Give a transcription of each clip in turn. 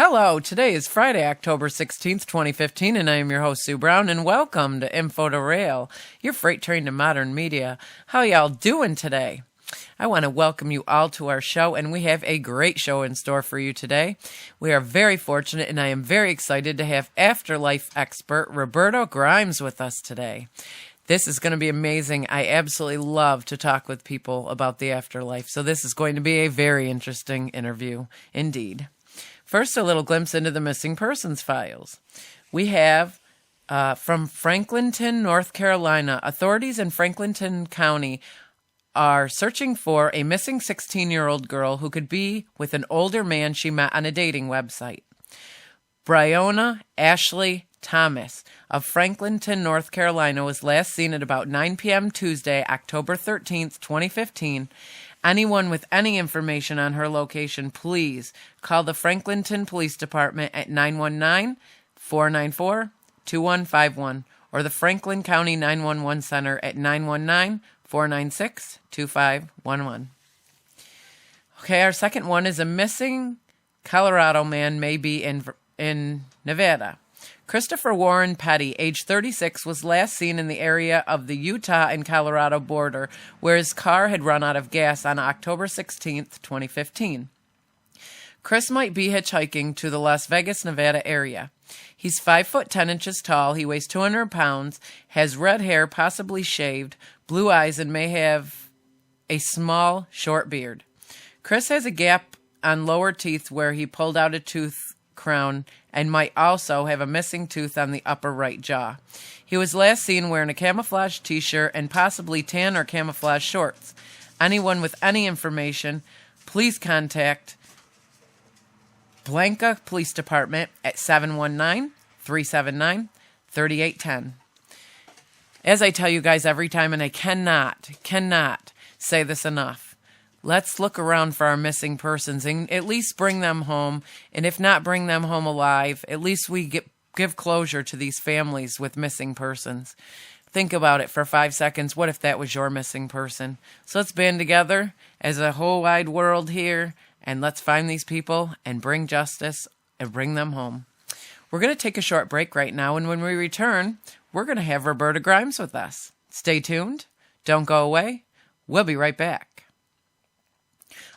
Hello, today is Friday, October 16th, 2015, and I am your host, Sue Brown, and welcome to info2rail, your freight train to modern media. How y'all doing today? I want to welcome you all to our show, and we have a great show in store for you today. We are very fortunate, and I am very excited to have afterlife expert Roberta Grimes with us today. This is going to be amazing. I absolutely love to talk with people about the afterlife, so this is going to be a very interesting interview indeed. First, a little glimpse into the missing persons files. We have from Franklinton, North Carolina. Authorities in Franklinton County are searching for a missing 16-year-old girl who could be with an older man she met on a dating website. Breonna Ashley Thomas of Franklinton, North Carolina, was last seen at about 9 p.m. Tuesday, October 13th, 2015. Anyone with any information on her location, please call the Franklinton Police Department at 919-494-2151 or the Franklin County 911 Center at 919-496-2511. Okay, our second one is a missing Colorado man may be in Nevada. Christopher Warren Petty, age 36, was last seen in the area of the Utah and Colorado border, where his car had run out of gas on October 16, 2015. Chris might be hitchhiking to the Las Vegas, Nevada area. He's 5 foot 10 inches tall, he weighs 200 pounds, has red hair, possibly shaved, blue eyes, and may have a small, short beard. Chris has a gap on lower teeth where he pulled out a tooth crown and might also have a missing tooth on the upper right jaw. He was last seen wearing a camouflage t-shirt and possibly tan or camouflage shorts. Anyone with any information, please contact Blanca Police Department at 719-379-3810. As I tell you guys every time, and I cannot say this enough, let's look around for our missing persons and at least bring them home. And if not bring them home alive, at least we give closure to these families with missing persons. Think about it for 5 seconds. What if that was your missing person? So let's band together as a whole wide world here, and let's find these people and bring justice and bring them home. We're going to take a short break right now, and when we return, we're going to have Roberta Grimes with us. Stay tuned. Don't go away. We'll be right back.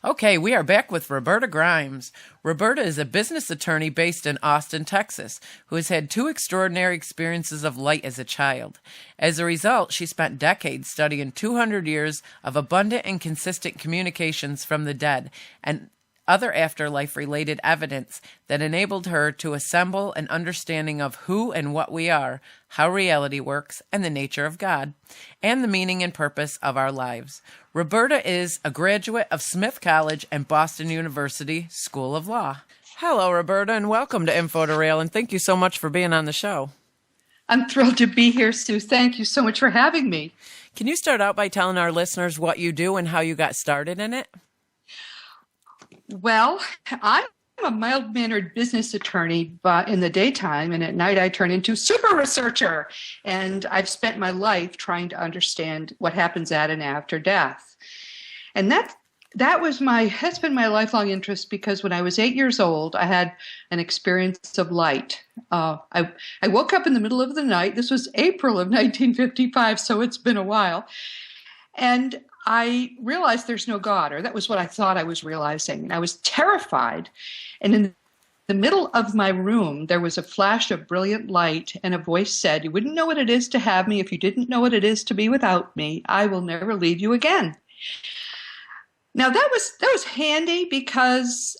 Okay, we are back with Roberta Grimes. Roberta is a business attorney based in Austin, Texas, who has had 2 extraordinary experiences of light as a child. As a result, she spent decades studying 200 years of abundant and consistent communications from the dead and other afterlife-related evidence that enabled her to assemble an understanding of who and what we are, how reality works, and the nature of God, and the meaning and purpose of our lives. Roberta is a graduate of Smith College and Boston University School of Law. Hello, Roberta, and welcome to info2rail, and thank you so much for being on the show. I'm thrilled to be here, Sue. Thank you so much for having me. Can you start out by telling our listeners what you do and how you got started in it? Well, I'm a mild-mannered business attorney in the daytime, and at night I turn into super researcher. And I've spent my life trying to understand what happens at and after death. And that's been my lifelong interest, because when I was 8 years old, I had an experience of light. I woke up in the middle of the night. This was April of 1955, so it's been a while. And I realized there's no God, or that was what I thought I was realizing. And I was terrified. And in the middle of my room, there was a flash of brilliant light, and a voice said, "You wouldn't know what it is to have me if you didn't know what it is to be without me. I will never leave you again." Now that was handy, because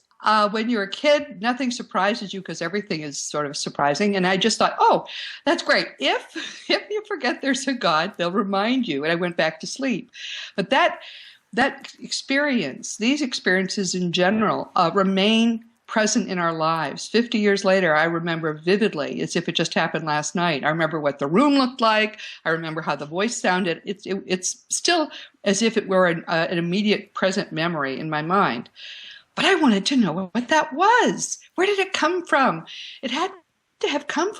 when you're a kid, nothing surprises you because everything is sort of surprising. And I just thought, oh, that's great. If you forget there's a God, they'll remind you. And I went back to sleep. But that experience, these experiences in general, remain present in our lives. 50 years later, I remember vividly, as if it just happened last night. I remember what the room looked like. I remember how the voice sounded. It's still as if it were an immediate present memory in my mind. But I wanted to know what that was. Where did it come from? It had to have come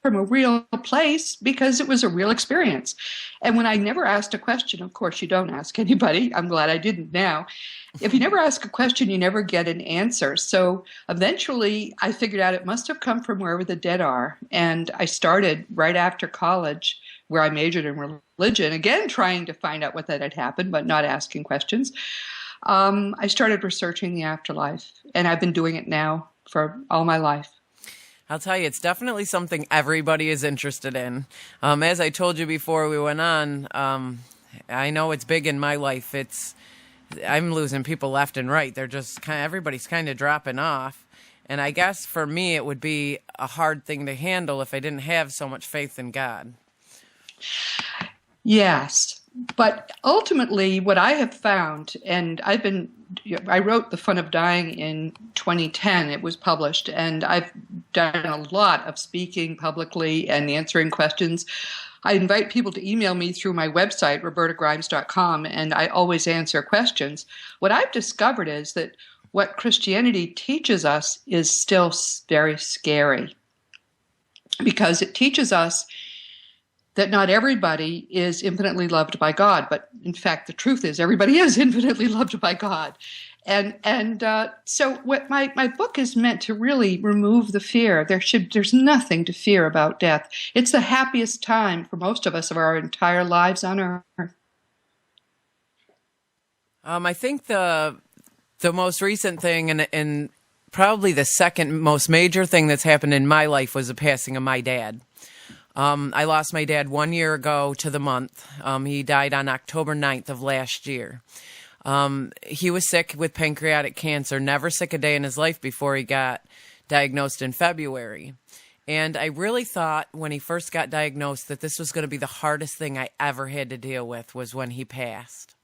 from a real place because it was a real experience. And when I never asked a question, of course, you don't ask anybody. I'm glad I didn't now. If you never ask a question, you never get an answer. So eventually I figured out it must have come from wherever the dead are. And I started right after college, where I majored in religion, again, trying to find out what that had happened, but not asking questions. I started researching the afterlife, and I've been doing it now for all my life. I'll tell you, it's definitely something everybody is interested in. As I told you before we went on, I know it's big in my life. I'm losing people left and right. They're just everybody's kind of dropping off. And I guess for me, it would be a hard thing to handle if I didn't have so much faith in God. Yes. But ultimately, what I have found, and I wrote The Fun of Dying in 2010. It was published, and I've done a lot of speaking publicly and answering questions. I invite people to email me through my website, robertagrimes.com, and I always answer questions. What I've discovered is that what Christianity teaches us is still very scary, because it teaches us that not everybody is infinitely loved by God, but in fact, the truth is everybody is infinitely loved by God. And so what my book is meant to really remove the fear. There's nothing to fear about death. It's the happiest time for most of us of our entire lives on earth. I think the most recent thing and probably the second most major thing that's happened in my life was the passing of my dad. I lost my dad 1 year ago to the month. He died on October 9th of last year. He was sick with pancreatic cancer, never sick a day in his life before he got diagnosed in February. And I really thought when he first got diagnosed that this was going to be the hardest thing I ever had to deal with was when he passed.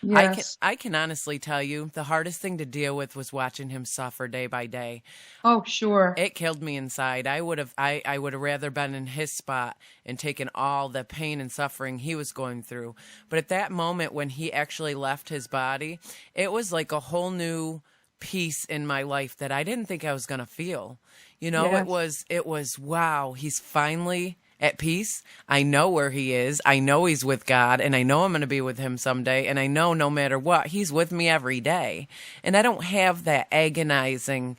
Yes. I can honestly tell you the hardest thing to deal with was watching him suffer day by day. Oh, sure. It killed me inside. I would have rather been in his spot and taken all the pain and suffering he was going through. But at that moment when he actually left his body, it was like a whole new peace in my life that I didn't think I was going to feel. You know, Yes. it was wow, he's finally at peace. I know where he is. I know he's with God, and I know I'm going to be with him someday. And I know no matter what, he's with me every day. And I don't have that agonizing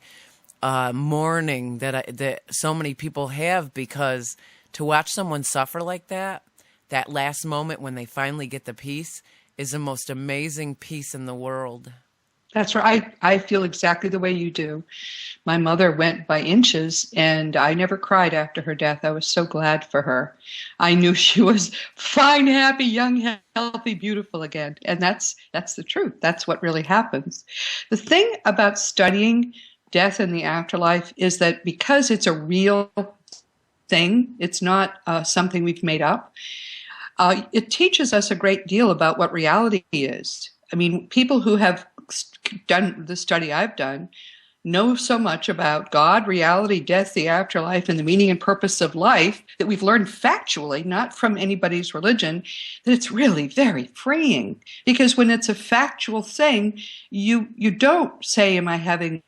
mourning that so many people have, because to watch someone suffer like that last moment when they finally get the peace is the most amazing peace in the world. That's right. I feel exactly the way you do. My mother went by inches, and I never cried after her death. I was so glad for her. I knew she was fine, happy, young, healthy, beautiful again. And that's the truth. That's what really happens. The thing about studying death and the afterlife is that because it's a real thing, it's not something we've made up, it teaches us a great deal about what reality is. I mean, people who have done the study I've done know so much about God, reality, death, the afterlife, and the meaning and purpose of life that we've learned factually, not from anybody's religion, that it's really very freeing. Because when it's a factual thing, you don't say, am I having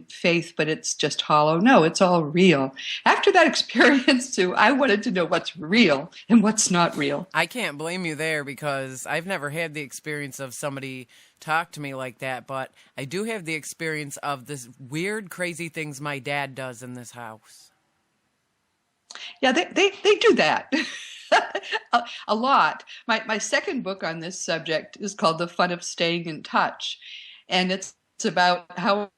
faith, but it's just hollow? No, it's all real. After that experience, Sue, I wanted to know what's real and what's not real. I can't blame you there, because I've never had the experience of somebody talk to me like that, but I do have the experience of this weird, crazy things my dad does in this house. Yeah, they do that. a lot. My second book on this subject is called The Fun of Staying in Touch, and it's about how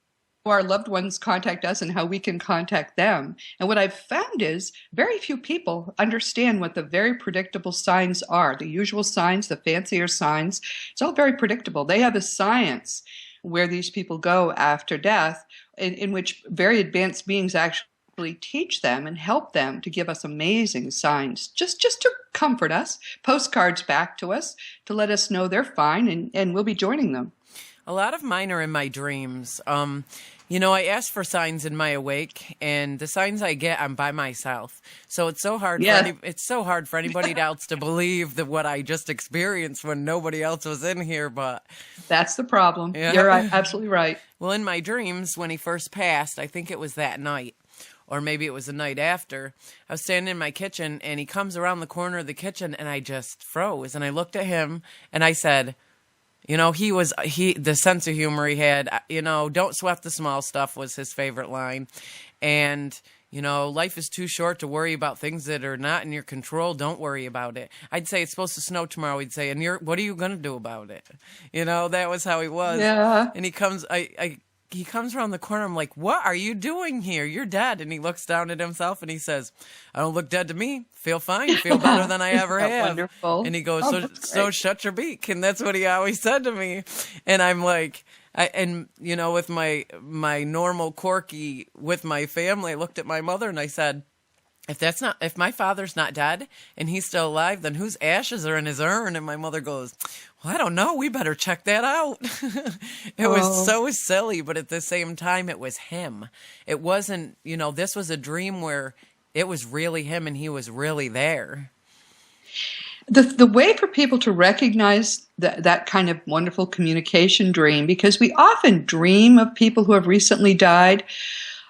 our loved ones contact us and how we can contact them. And what I've found is very few people understand what the very predictable signs are. The usual signs, the fancier signs, it's all very predictable. They have a science where these people go after death in which very advanced beings actually teach them and help them to give us amazing signs, just to comfort us, postcards back to us to let us know they're fine and we'll be joining them. A lot of mine are in my dreams. You know, I ask for signs in my awake, and the signs I get, I'm by myself. So it's so hard. It's so hard for anybody else to believe that what I just experienced when nobody else was in here. But that's the problem. Yeah. You're absolutely right. Well, in my dreams, when he first passed, I think it was that night, or maybe it was the night after. I was standing in my kitchen, and he comes around the corner of the kitchen, and I just froze. And I looked at him, and I said, the sense of humor he had, don't sweat the small stuff was his favorite line. And, life is too short to worry about things that are not in your control. Don't worry about it. I'd say it's supposed to snow tomorrow. He'd say, and what are you going to do about it? That was how he was. Yeah. And he comes around the corner. I'm like, what are you doing here? You're dead. And he looks down at himself and he says, I don't look dead to me. Feel fine. Feel better than I ever have. Wonderful. And he goes, so shut your beak. And that's what he always said to me. And I'm like, with my normal quirky with my family, I looked at my mother and I said, if my father's not dead and he's still alive, then whose ashes are in his urn? And my mother goes, well, I don't know. We better check that out. It was so silly, but at the same time, it was him. It wasn't, this was a dream where it was really him and he was really there. The way for people to recognize that kind of wonderful communication dream, because we often dream of people who have recently died,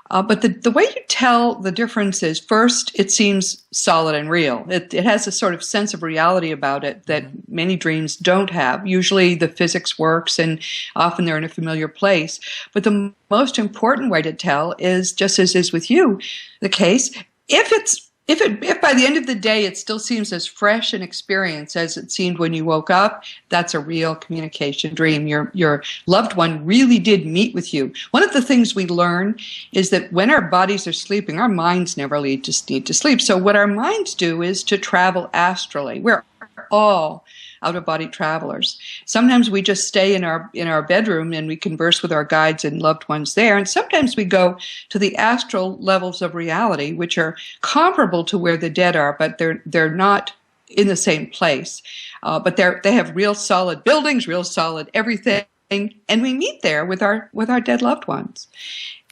but the way you tell the difference is, first, it seems solid and real. It has a sort of sense of reality about it that many dreams don't have. Usually the physics works and often they're in a familiar place. But the most important way to tell is, just as is with you, the case, if by the end of the day it still seems as fresh an experience as it seemed when you woke up, that's a real communication dream. Your loved one really did meet with you. One of the things we learn is that when our bodies are sleeping, our minds never need to sleep. So what our minds do is to travel astrally. We're all out-of-body travelers. Sometimes we just stay in our bedroom and we converse with our guides and loved ones there. And sometimes we go to the astral levels of reality, which are comparable to where the dead are, but they're not in the same place. But they have real solid buildings, real solid everything, and we meet there with our dead loved ones.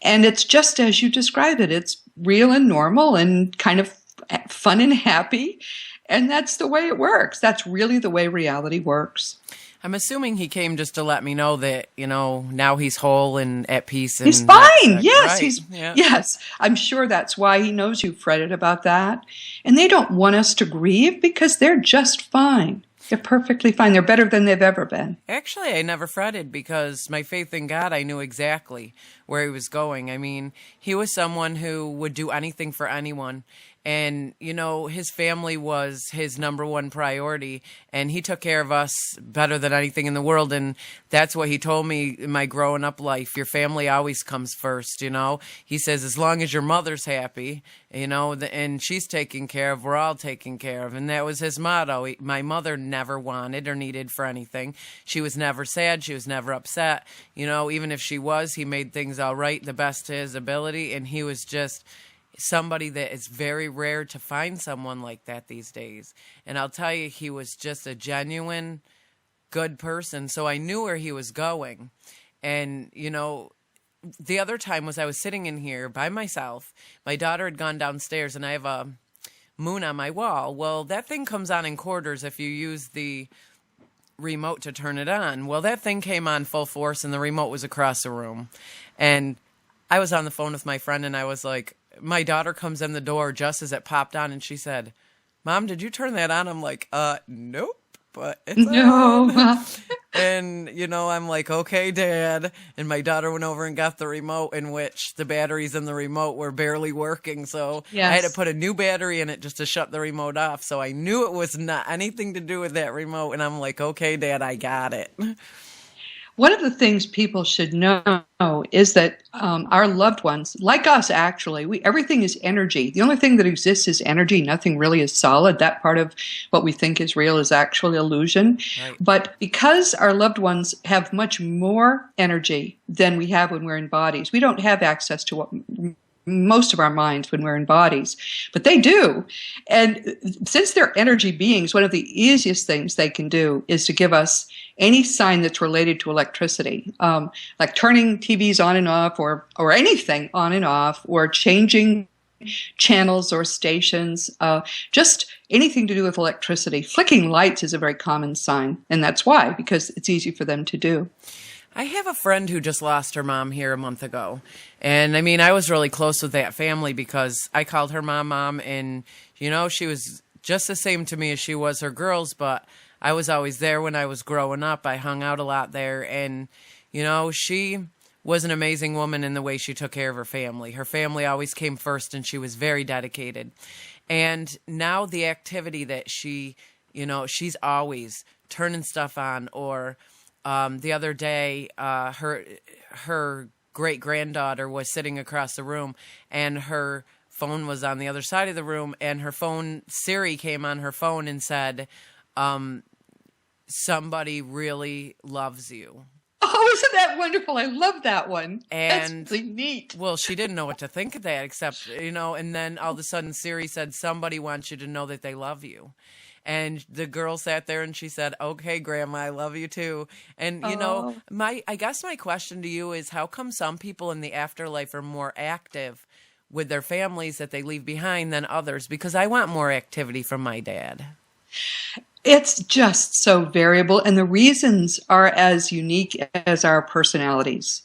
And it's just as you described it. It's real and normal and kind of fun and happy. And that's the way it works. That's really the way reality works. I'm assuming he came just to let me know that, now he's whole and at peace. And he's fine. Yes, right. Yes. I'm sure that's why he knows you fretted about that. And they don't want us to grieve because they're just fine. They're perfectly fine. They're better than they've ever been. Actually, I never fretted because my faith in God, I knew exactly where he was going. I mean, he was someone who would do anything for anyone. And, his family was his number one priority, and he took care of us better than anything in the world. And that's what he told me in my growing up life. Your family always comes first, He says, as long as your mother's happy, and she's taken care of, we're all taken care of. And that was his motto. My mother never wanted or needed for anything. She was never sad. She was never upset. Even if she was, he made things all right, the best to his ability. And he was just somebody that is very rare to find someone like that these days. And I'll tell you, he was just a genuine good person. So I knew where he was going. And, the other time was I was sitting in here by myself. My daughter had gone downstairs and I have a moon on my wall. Well, that thing comes on in quarters if you use the remote to turn it on. Well, that thing came on full force and the remote was across the room. And I was on the phone with my friend and I was like, my daughter comes in the door just as it popped on and she said, Mom, did you turn that on? I'm like, nope, but it's on. And, I'm like, okay, Dad. And my daughter went over and got the remote, in which the batteries in the remote were barely working. So yes. I had to put a new battery in it just to shut the remote off. So I knew it was not anything to do with that remote. And I'm like, okay, Dad, I got it. One of the things people should know is that our loved ones, like us actually, everything is energy. The only thing that exists is energy. Nothing really is solid. That part of what we think is real is actually illusion. Right. But because our loved ones have much more energy than we have when we're in bodies, we don't have access to what most of our minds when we're in bodies, but they do. And since they're energy beings, one of the easiest things they can do is to give us any sign that's related to electricity, like turning TVs on and off, or anything on and off, or changing channels or stations, just anything to do with electricity. Flicking lights is a very common sign, and that's why, because it's easy for them to do. I have a friend who just lost her mom here a month ago. And I mean, I was really close with that family because I called her mom, and, you know, she was just the same to me as she was her girls, but I was always there when I was growing up. I hung out a lot there, and, you know, she was an amazing woman in the way she took care of her family. Her family always came first, and she was very dedicated. And now the activity that she, you know, she's always turning stuff on, or the other day, her great-granddaughter was sitting across the room, and her phone was on the other side of the room, and her phone, Siri came on her phone and said, somebody really loves you. Oh, isn't that wonderful? I love that one. And that's really neat. Well, she didn't know what to think of that, except, you know, and then all of a sudden Siri said, somebody wants you to know that they love you. And the girl sat there and she said, okay, Grandma, I love you too. And, you know, I guess my question to you is, how come some people in the afterlife are more active with their families that they leave behind than others? Because I want more activity from my dad. It's just so variable, and the reasons are as unique as our personalities.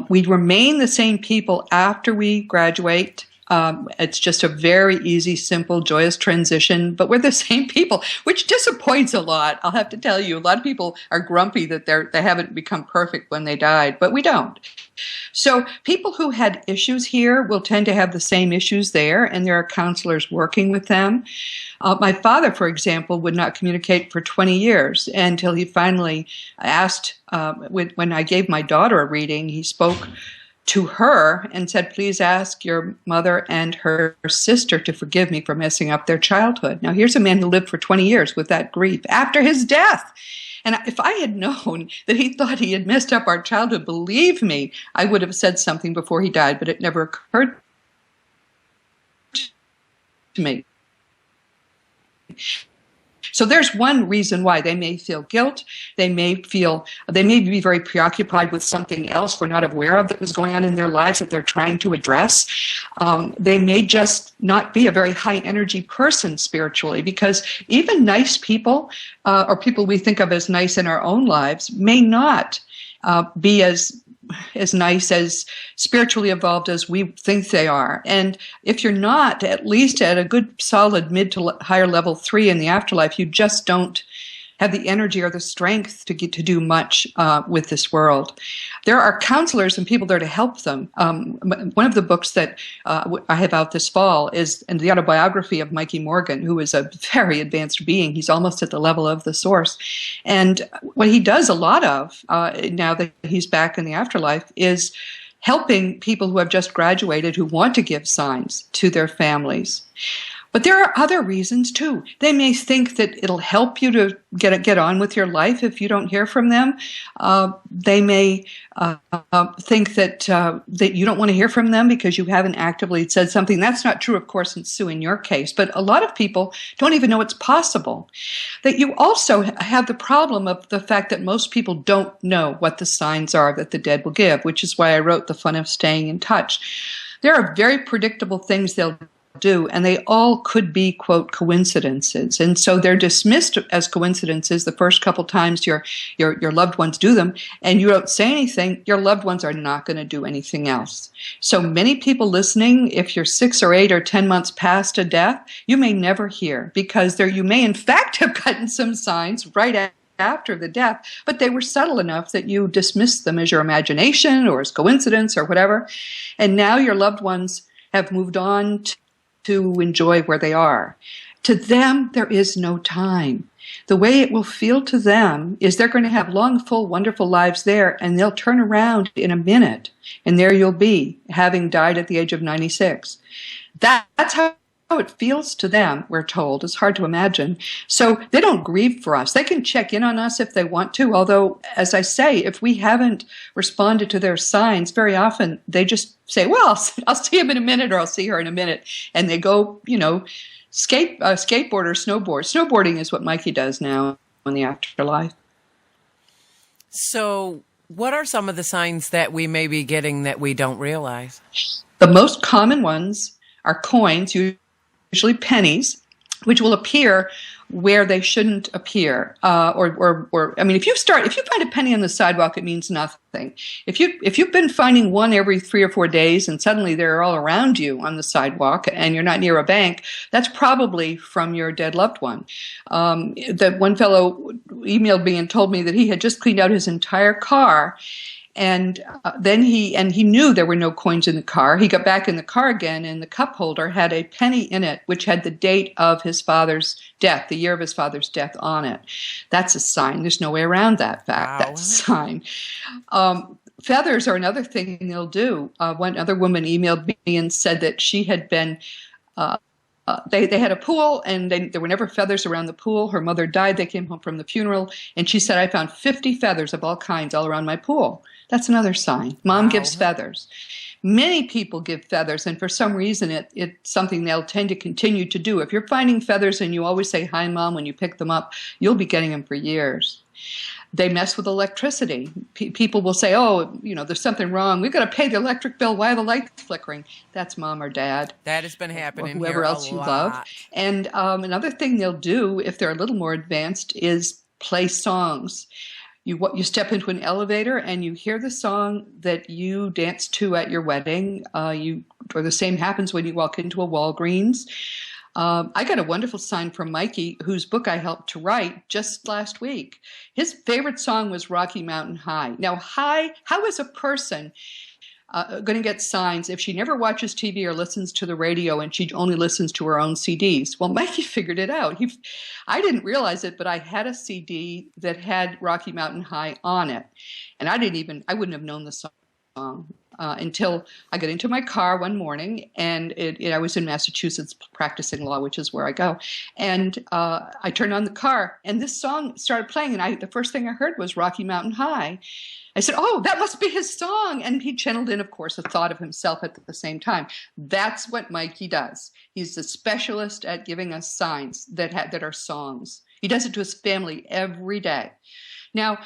We remain the same people after we graduate. It's just a very easy, simple, joyous transition, but we're the same people, which disappoints a lot. I'll have to tell you, a lot of people are grumpy that they haven't become perfect when they died, but we don't. So people who had issues here will tend to have the same issues there, and there are counselors working with them. My father, for example, would not communicate for 20 years until he finally asked, when I gave my daughter a reading, he spoke to her and said, please ask your mother and her sister to forgive me for messing up their childhood. Now, here's a man who lived for 20 years with that grief after his death. And if I had known that he thought he had messed up our childhood, believe me, I would have said something before he died, but it never occurred to me. So there's one reason why they may feel guilt. They may be very preoccupied with something else we're not aware of that was going on in their lives that they're trying to address. They may just not be a very high energy person spiritually, because even nice people, or people we think of as nice in our own lives, may not be as nice, as spiritually evolved as we think they are. And if you're not at least at a good solid mid to higher level 3 in the afterlife, you just don't have the energy or the strength to get to do much with this world. There are counselors and people there to help them. One of the books that I have out this fall is the autobiography of Mikey Morgan, who is a very advanced being. He's almost at the level of the source. And what he does a lot of, now that he's back in the afterlife, is helping people who have just graduated who want to give signs to their families. But there are other reasons too. They may think that it'll help you to get on with your life if you don't hear from them. They may think that you don't want to hear from them because you haven't actively said something. That's not true, of course, Sue, in your case. But a lot of people don't even know it's possible. That you also have the problem of the fact that most people don't know what the signs are that the dead will give, which is why I wrote The Fun of Staying in Touch. There are very predictable things they'll do, and they all could be, quote, coincidences. And so they're dismissed as coincidences the first couple times your loved ones do them, and you don't say anything, your loved ones are not going to do anything else. So many people listening, if you're 6 or 8 or 10 months past a death, you may never hear, because you may in fact have gotten some signs right after the death, but they were subtle enough that you dismissed them as your imagination or as coincidence or whatever. And now your loved ones have moved on to enjoy where they are. To them, there is no time. The way it will feel to them is they're going to have long, full, wonderful lives there, and they'll turn around in a minute, and there you'll be, having died at the age of 96. That's how it feels to them, we're told. It's hard to imagine. So they don't grieve for us. They can check in on us if they want to, although, as I say, if we haven't responded to their signs, very often they just say, well, I'll see him in a minute, or I'll see her in a minute. And they go, skateboard or snowboard. Snowboarding is what Mikey does now in the afterlife. So what are some of the signs that we may be getting that we don't realize? The most common ones are coins, usually pennies, which will appear where they shouldn't appear. I mean, if you find a penny on the sidewalk, it means nothing. If you've been finding one every 3 or 4 days and suddenly they're all around you on the sidewalk and you're not near a bank, that's probably from your dead loved one. That one fellow emailed me and told me that he had just cleaned out his entire car. And then he knew there were no coins in the car. He got back in the car again, and the cup holder had a penny in it, which had the date of his father's death, the year of his father's death on it. That's a sign. There's no way around that fact. Wow. That's a sign. Feathers are another thing they'll do. One other woman emailed me and said that she had been they had a pool, and there were never feathers around the pool. Her mother died. They came home from the funeral, and she said, I found 50 feathers of all kinds all around my pool. That's another sign. Mom gives feathers. Many people give feathers, and for some reason, it's something they'll tend to continue to do. If you're finding feathers and you always say, hi, Mom, when you pick them up, you'll be getting them for years. They mess with electricity. People will say, oh, there's something wrong. We've got to pay the electric bill. Why are the lights flickering? That's Mom or Dad. That has been happening or whoever else you love. And another thing they'll do, if they're a little more advanced, is play songs. You step into an elevator and you hear the song that you danced to at your wedding. Or the same happens when you walk into a Walgreens. I got a wonderful sign from Mikey, whose book I helped to write just last week. His favorite song was Rocky Mountain High. Now, how is a person going to get signs if she never watches TV or listens to the radio and she only listens to her own CDs? Well, Mikey figured it out. I didn't realize it, but I had a CD that had Rocky Mountain High on it. And I wouldn't have known the song. Until I got into my car one morning, and I was in Massachusetts practicing law, which is where I go. And I turned on the car, and this song started playing, and the first thing I heard was Rocky Mountain High. I said, oh, that must be his song. And he channeled in, of course, a thought of himself at the same time. That's what Mikey does. He's the specialist at giving us signs that are songs. He does it to his family every day. Now,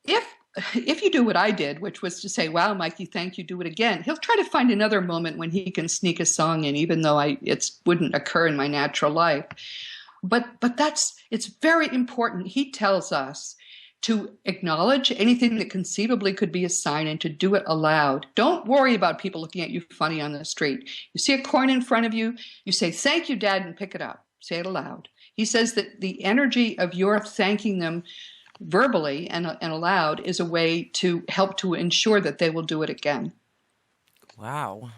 if you do what I did, which was to say, wow, Mikey, thank you, do it again, he'll try to find another moment when he can sneak a song in, even though it wouldn't occur in my natural life. But it's very important. He tells us to acknowledge anything that conceivably could be a sign and to do it aloud. Don't worry about people looking at you funny on the street. You see a coin in front of you, you say, thank you, Dad, and pick it up. Say it aloud. He says that the energy of your thanking them verbally and aloud is a way to help to ensure that they will do it again. Wow.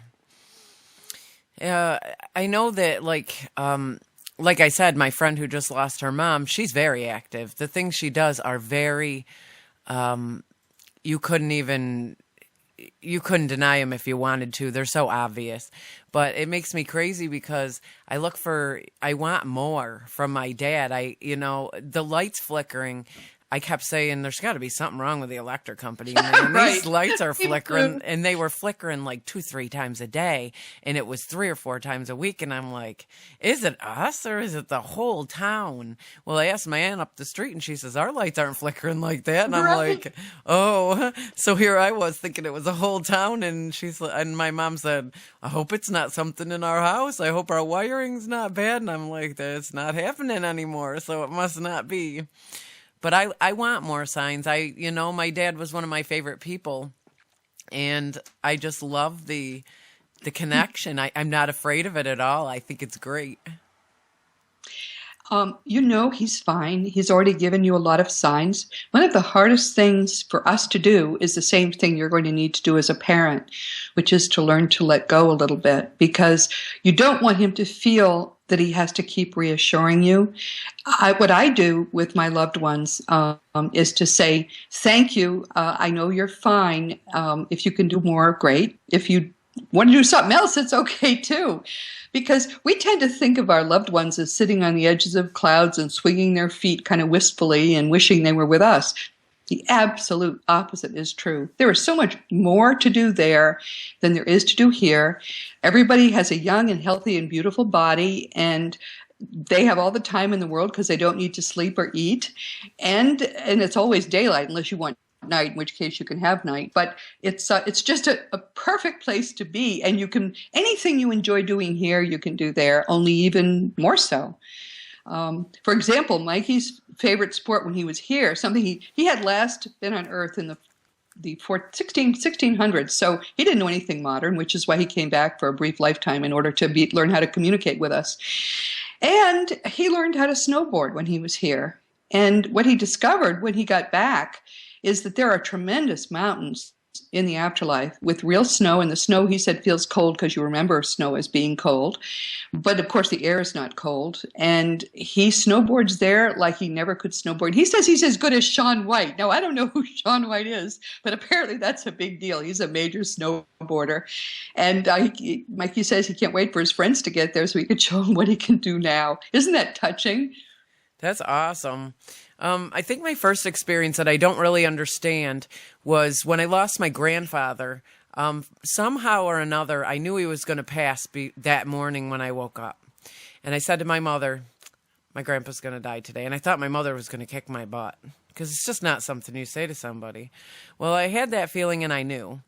I know that, like I said, my friend who just lost her mom, she's very active. The things she does are very, you couldn't deny them if you wanted to. They're so obvious. But it makes me crazy because I want more from my dad. The lights flickering, I kept saying, there's got to be something wrong with the electric company. Man. Right. These lights are flickering, and they were flickering like 2-3 times a day, and it was 3 or 4 times a week. And I'm like, is it us or is it the whole town? Well, I asked my aunt up the street, and she says, our lights aren't flickering like that. And I'm like, oh. So here I was thinking it was a whole town, and my mom said, I hope it's not something in our house. I hope our wiring's not bad. And I'm like, that's not happening anymore, so it must not be. But I want more signs. My dad was one of my favorite people, and I just love the connection. I'm not afraid of it at all. I think it's great. He's fine. He's already given you a lot of signs. One of the hardest things for us to do is the same thing you're going to need to do as a parent, which is to learn to let go a little bit, because you don't want him to feel that he has to keep reassuring you. What I do with my loved ones is to say, thank you. I know you're fine. If you can do more, great. If you want to do something else, it's okay too. Because we tend to think of our loved ones as sitting on the edges of clouds and swinging their feet kind of wistfully and wishing they were with us. The absolute opposite is true. There is so much more to do there than there is to do here. Everybody has a young and healthy and beautiful body, and they have all the time in the world because they don't need to sleep or eat. And it's always daylight unless you want night, in which case you can have night. But it's just a perfect place to be. And you can, anything you enjoy doing here, you can do there, only even more so. For example, Mikey's favorite sport when he was here, something he had last been on Earth in the 1600s, so he didn't know anything modern, which is why he came back for a brief lifetime in order to learn how to communicate with us. And he learned how to snowboard when he was here. And what he discovered when he got back is that there are tremendous mountains in the afterlife with real snow, and the snow, he said, feels cold because you remember snow as being cold. But of course the air is not cold, and he snowboards there like he never could snowboard. He says he's as good as Shaun White. Now, I don't know who Shaun White is, but apparently that's a big deal. He's a major snowboarder, and Mikey says he can't wait for his friends to get there so he could show them what he can do now. Isn't that touching? That's awesome. I think my first experience that I don't really understand was when I lost my grandfather. Somehow or another, I knew he was going to pass that morning when I woke up. And I said to my mother, my grandpa's going to die today. And I thought my mother was going to kick my butt because it's just not something you say to somebody. Well, I had that feeling and I knew.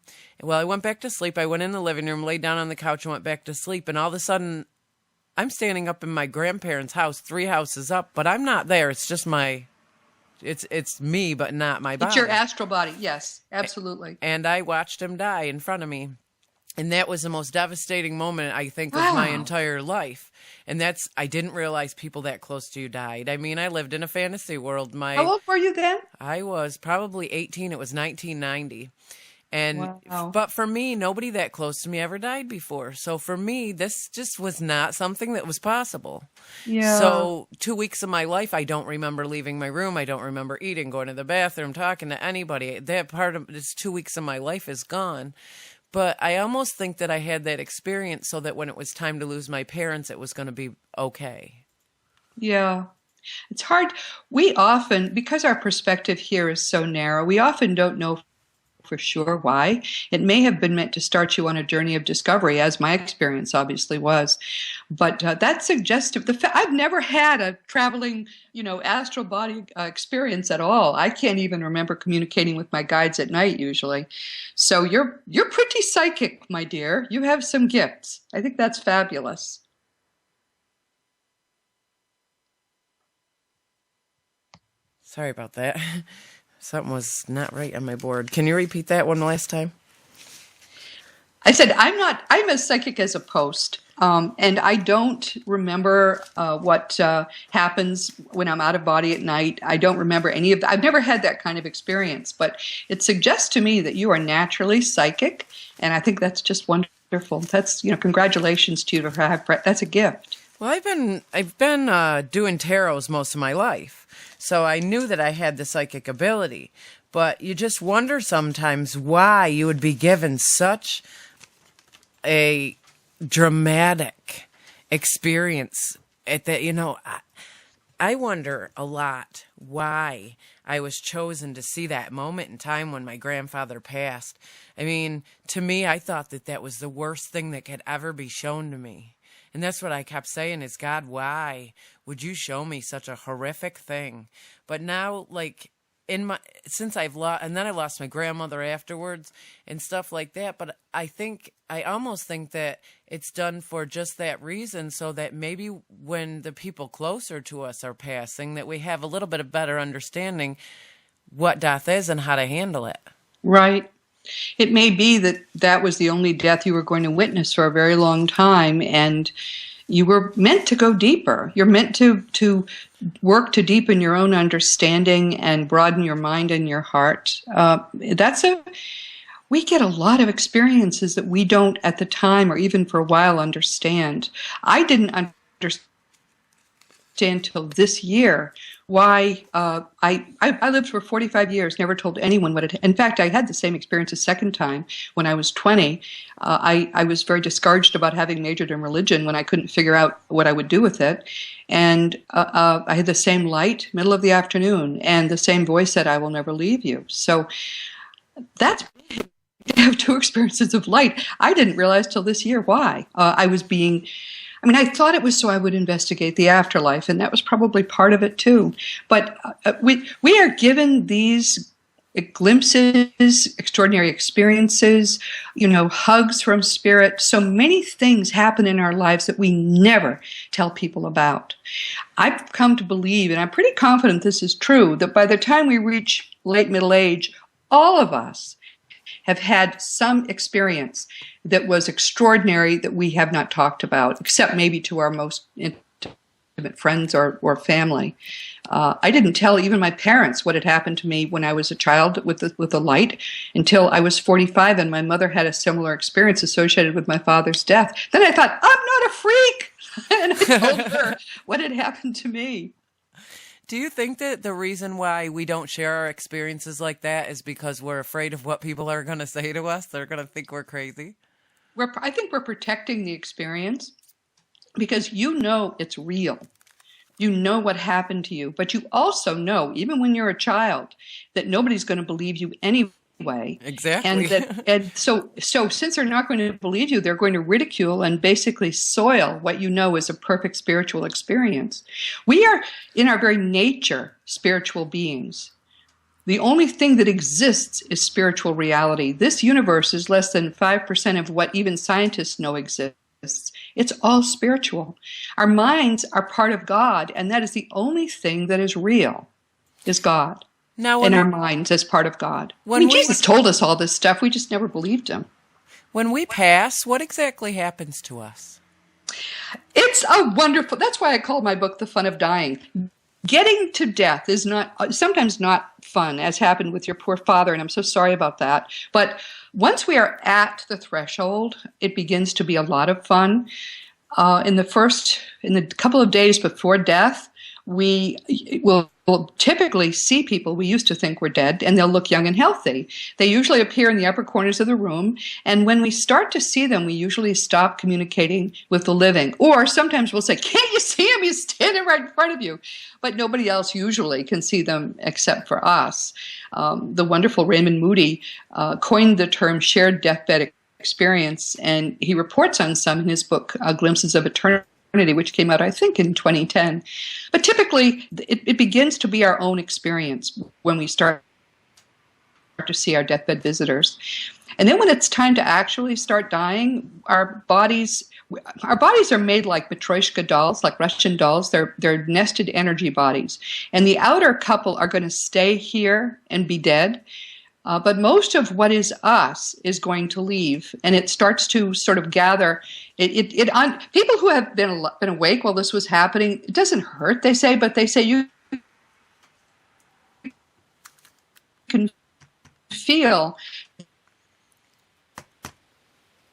Well, I went back to sleep. I went in the living room, laid down on the couch and went back to sleep. And all of a sudden, I'm standing up in my grandparents' house, 3 houses up, but I'm not there. It's just it's me, but not my body. It's your astral body. Yes, absolutely. And I watched him die in front of me. And that was the most devastating moment, I think, of my entire life. And I didn't realize people that close to you died. I mean, I lived in a fantasy world. How old were you then? I was probably 18. It was 1990. And, wow. But for me, nobody that close to me ever died before. So for me, this just was not something that was possible. Yeah. So 2 weeks of my life, I don't remember leaving my room. I don't remember eating, going to the bathroom, talking to anybody. That part of this 2 weeks of my life is gone. But I almost think that I had that experience so that when it was time to lose my parents, it was going to be okay. Yeah. It's hard. We often, because our perspective here is so narrow, we often don't know for sure why. It may have been meant to start you on a journey of discovery, as my experience obviously was. But that's suggestive. I've never had a traveling, astral body experience at all. I can't even remember communicating with my guides at night usually. So you're pretty psychic, my dear. You have some gifts. I think that's fabulous. Sorry about that. Something was not right on my board. Can you repeat that one last time? I said, I'm as psychic as a post. And I don't remember what happens when I'm out of body at night. I don't remember any of that. I've never had that kind of experience, but it suggests to me that you are naturally psychic. And I think that's just wonderful. That's, congratulations to you to have, that's a gift. Well, I've been doing tarots most of my life. So I knew that I had the psychic ability, but you just wonder sometimes why you would be given such a dramatic experience at that. I wonder a lot why I was chosen to see that moment in time when my grandfather passed. I mean, to me, I thought that was the worst thing that could ever be shown to me. And that's what I kept saying is, God, why would you show me such a horrific thing? But now, since I've lost, and then I lost my grandmother afterwards and stuff like that. But I almost think that it's done for just that reason, so that maybe when the people closer to us are passing, that we have a little bit of better understanding what death is and how to handle it. Right. It may be that was the only death you were going to witness for a very long time, and you were meant to go deeper. You're meant to work to deepen your own understanding and broaden your mind and your heart. We get a lot of experiences that we don't at the time or even for a while understand. I didn't understand until this year why I lived for 45 years, never told anyone what it. In fact, I had the same experience a second time when I was 20. I was very discouraged about having majored in religion when I couldn't figure out what I would do with it. And I had the same light, middle of the afternoon, and the same voice said, "I will never leave you." So that's I have 2 experiences of light. I didn't realize till this year why I thought it was so I would investigate the afterlife, and that was probably part of it too. But we are given these glimpses, extraordinary experiences, hugs from spirit. So many things happen in our lives that we never tell people about. I've come to believe, and I'm pretty confident this is true, that by the time we reach late middle age, all of us have had some experience that was extraordinary that we have not talked about, except maybe to our most intimate friends or family. I didn't tell even my parents what had happened to me when I was a child with the light until I was 45, and my mother had a similar experience associated with my father's death. Then I thought, I'm not a freak! And I told her what had happened to me. Do you think that the reason why we don't share our experiences like that is because we're afraid of what people are going to say to us? They're going to think we're crazy? I think we're protecting the experience because it's real. You know what happened to you, but you also know, even when you're a child, that nobody's going to believe you anyway. Exactly. And so since they're not going to believe you, they're going to ridicule and basically soil what you know is a perfect spiritual experience. We are, in our very nature, spiritual beings. The only thing that exists is spiritual reality. This universe is less than 5% of what even scientists know exists. It's all spiritual. Our minds are part of God, and that is the only thing that is real, is God. Now, and our minds as part of God. Jesus told us all this stuff. We just never believed him. When we pass, what exactly happens to us? It's a wonderful, that's why I call my book The Fun of Dying. Getting to death is sometimes not fun, as happened with your poor father, and I'm so sorry about that. But once we are at the threshold, it begins to be a lot of fun. In the couple of days before death, we will typically see people we used to think were dead, and they'll look young and healthy. They usually appear in the upper corners of the room, and when we start to see them, we usually stop communicating with the living. Or sometimes we'll say, can't you see him? He's standing right in front of you. But nobody else usually can see them except for us. The wonderful Raymond Moody coined the term shared deathbed experience, and he reports on some in his book, Glimpses of Eternity, which came out, I think, in 2010. But typically, it begins to be our own experience when we start to see our deathbed visitors. And then when it's time to actually start dying, our bodies are made like Matryoshka dolls, like Russian dolls. They're nested energy bodies. And the outer couple are going to stay here and be dead. But most of what is us is going to leave, and it starts to sort of gather. People who have been awake while this was happening, it doesn't hurt, they say, but they say you can feel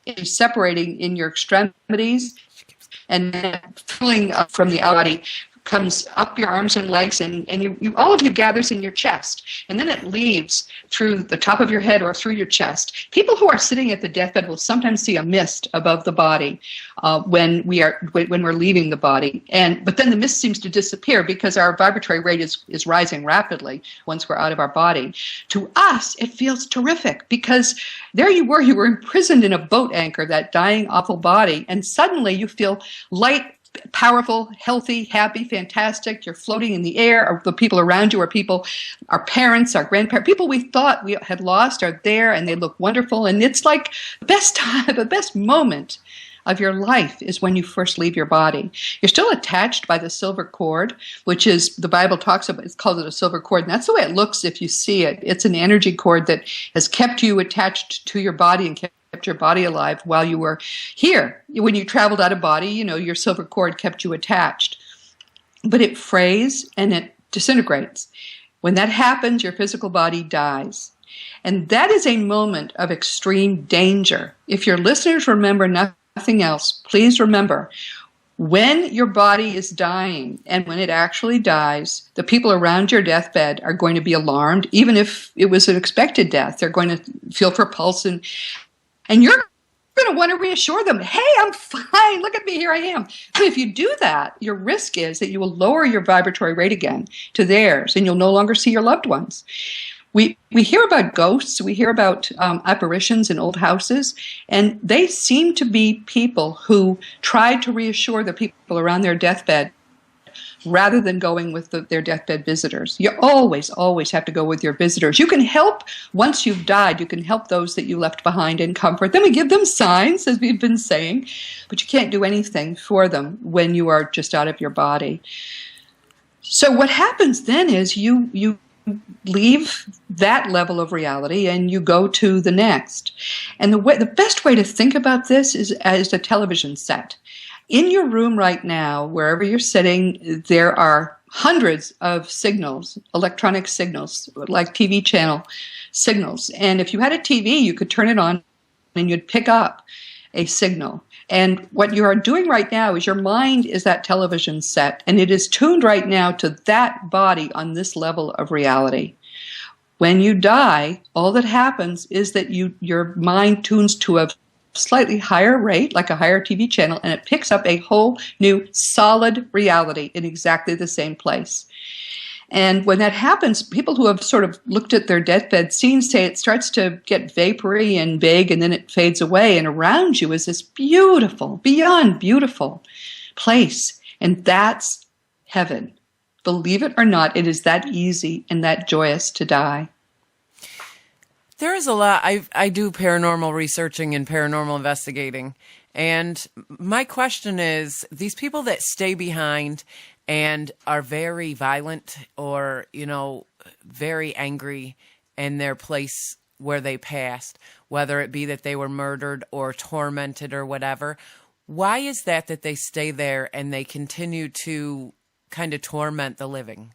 it separating in your extremities, and feeling from the body comes up your arms and legs, and all of you gathers in your chest, and then it leaves through the top of your head or through your chest. People who are sitting at the deathbed will sometimes see a mist above the body when we're leaving the body, but then the mist seems to disappear because our vibratory rate is rising rapidly once we're out of our body. To us, it feels terrific because there you were imprisoned in a boat anchor, that dying, awful body, and suddenly you feel light, powerful, healthy, happy, fantastic. You're floating in the air. Or the people around you our parents, our grandparents, people we thought we had lost are there, and they look wonderful. And it's like the best time, the best moment of your life is when you first leave your body. You're still attached by the silver cord, which is, the Bible talks about, it calls it a silver cord. And that's the way it looks if you see it. It's an energy cord that has kept you attached to your body and kept your body alive while you were here. When you traveled out of body, your silver cord kept you attached. But it frays and it disintegrates. When that happens, your physical body dies. And that is a moment of extreme danger. If your listeners remember nothing else, please remember, when your body is dying and when it actually dies, the people around your deathbed are going to be alarmed, even if it was an expected death. They're going to feel for pulse, and you're going to want to reassure them, hey, I'm fine. Look at me. Here I am. But if you do that, your risk is that you will lower your vibratory rate again to theirs, and you'll no longer see your loved ones. We hear about ghosts. We hear about apparitions in old houses, and they seem to be people who tried to reassure the people around their deathbed rather than going with their deathbed visitors. You always, always have to go with your visitors. You can help, once you've died, you can help those that you left behind and comfort them and give them signs, as we've been saying, but you can't do anything for them when you are just out of your body. So what happens then is you leave that level of reality and you go to the next. And the best way to think about this is as a television set. In your room right now, wherever you're sitting, there are hundreds of signals, electronic signals, like TV channel signals. And if you had a TV, you could turn it on and you'd pick up a signal. And what you are doing right now is your mind is that television set, and it is tuned right now to that body on this level of reality. When you die, all that happens is that your mind tunes to a slightly higher rate, like a higher TV channel, and it picks up a whole new solid reality in exactly the same place. And when that happens, people who have sort of looked at their deathbed scenes say it starts to get vapory and vague, and then it fades away, and around you is this beautiful, beyond beautiful place, and that's heaven. Believe it or not, it is that easy and that joyous to die. There is a lot. I do paranormal researching and paranormal investigating. And my question is, these people that stay behind and are very violent or, very angry in their place where they passed, whether it be that they were murdered or tormented or whatever, why is that they stay there and they continue to kind of torment the living?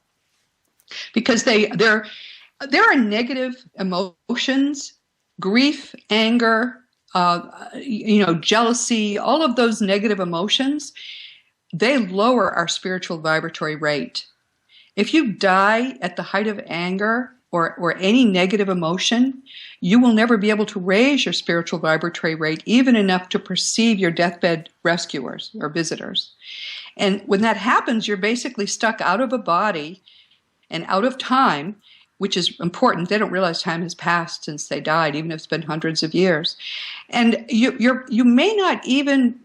Because there are negative emotions, grief, anger, jealousy, all of those negative emotions, they lower our spiritual vibratory rate. If you die at the height of anger or any negative emotion, you will never be able to raise your spiritual vibratory rate even enough to perceive your deathbed rescuers or visitors. And when that happens, you're basically stuck out of a body and out of time, which is important. They don't realize time has passed since they died, even if it's been hundreds of years. And you may not even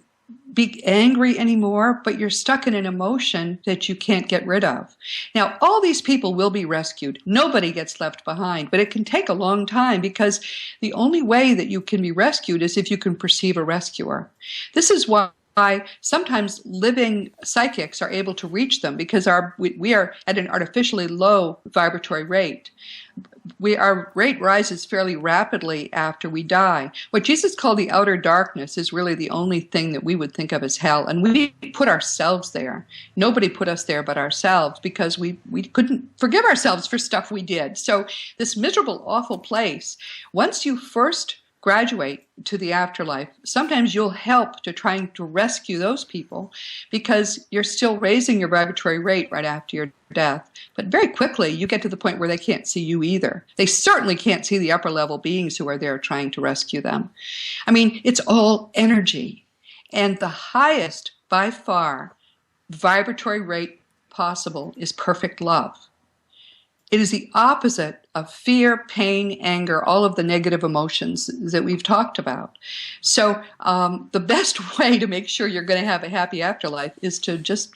be angry anymore, but you're stuck in an emotion that you can't get rid of. Now, all these people will be rescued. Nobody gets left behind, but it can take a long time because the only way that you can be rescued is if you can perceive a rescuer. This is why sometimes living psychics are able to reach them because we are at an artificially low vibratory rate. Our rate rises fairly rapidly after we die. What Jesus called the outer darkness is really the only thing that we would think of as hell, and we put ourselves there. Nobody put us there but ourselves because we couldn't forgive ourselves for stuff we did. So this miserable, awful place, once you first graduate to the afterlife, sometimes you'll help to trying to rescue those people because you're still raising your vibratory rate right after your death. But very quickly, you get to the point where they can't see you either. They certainly can't see the upper level beings who are there trying to rescue them. I mean, it's all energy. And the highest, by far, vibratory rate possible is perfect love. It is the opposite of fear, pain, anger, all of the negative emotions that we've talked about. So the best way to make sure you're going to have a happy afterlife is to just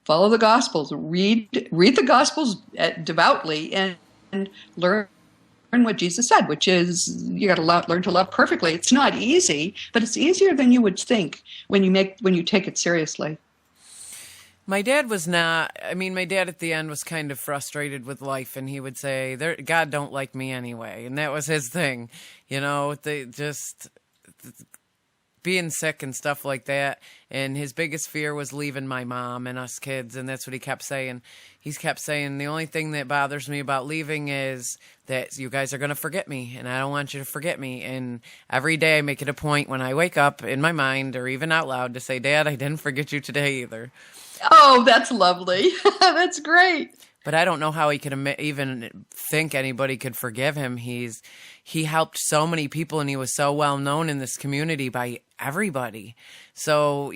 follow the Gospels, read the Gospels devoutly, and learn what Jesus said, which is you got to learn to love perfectly. It's not easy, but it's easier than you would think when you take it seriously. My dad was not, my dad at the end was kind of frustrated with life, and he would say, God don't like me anyway. And that was his thing, being sick and stuff like that. And his biggest fear was leaving my mom and us kids. And that's what he kept saying. He kept saying, the only thing that bothers me about leaving is that you guys are going to forget me. And I don't want you to forget me. And every day I make it a point when I wake up in my mind or even out loud to say, Dad, I didn't forget you today either. Oh, that's lovely. That's great. But I don't know how he could even think anybody could forgive him. He helped so many people, and he was so well known in this community by everybody. So,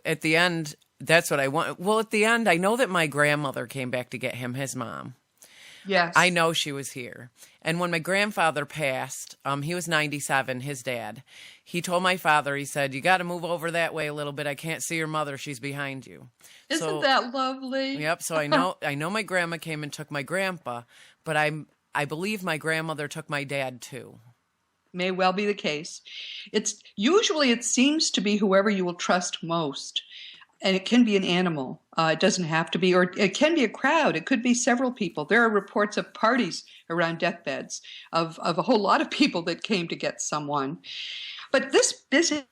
at the end, that's what I want. Well, at the end, I know that my grandmother came back to get him, his mom. I Yes. know she was here. And when my grandfather passed, he was 97, his dad. He told my father, he said, "You got to move over that way a little bit. I can't see your mother. She's behind you." Isn't So, that lovely? yep. So I know my grandma came and took my grandpa, but I believe my grandmother took my dad too. May well be the case. It seems to be whoever you will trust most. And it can be an animal. It doesn't have to be, or it can be a crowd. It could be several people. There are reports of parties around deathbeds of a whole lot of people that came to get someone. But this business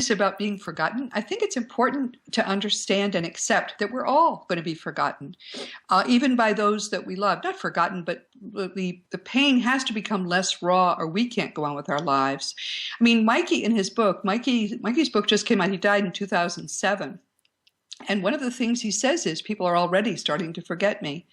about being forgotten, I think it's important to understand and accept that we're all going to be forgotten, even by those that we love. Not forgotten, but the pain has to become less raw, or we can't go on with our lives. I mean, Mikey in his book, Mikey's book just came out. He died in 2007. And one of the things he says is people are already starting to forget me.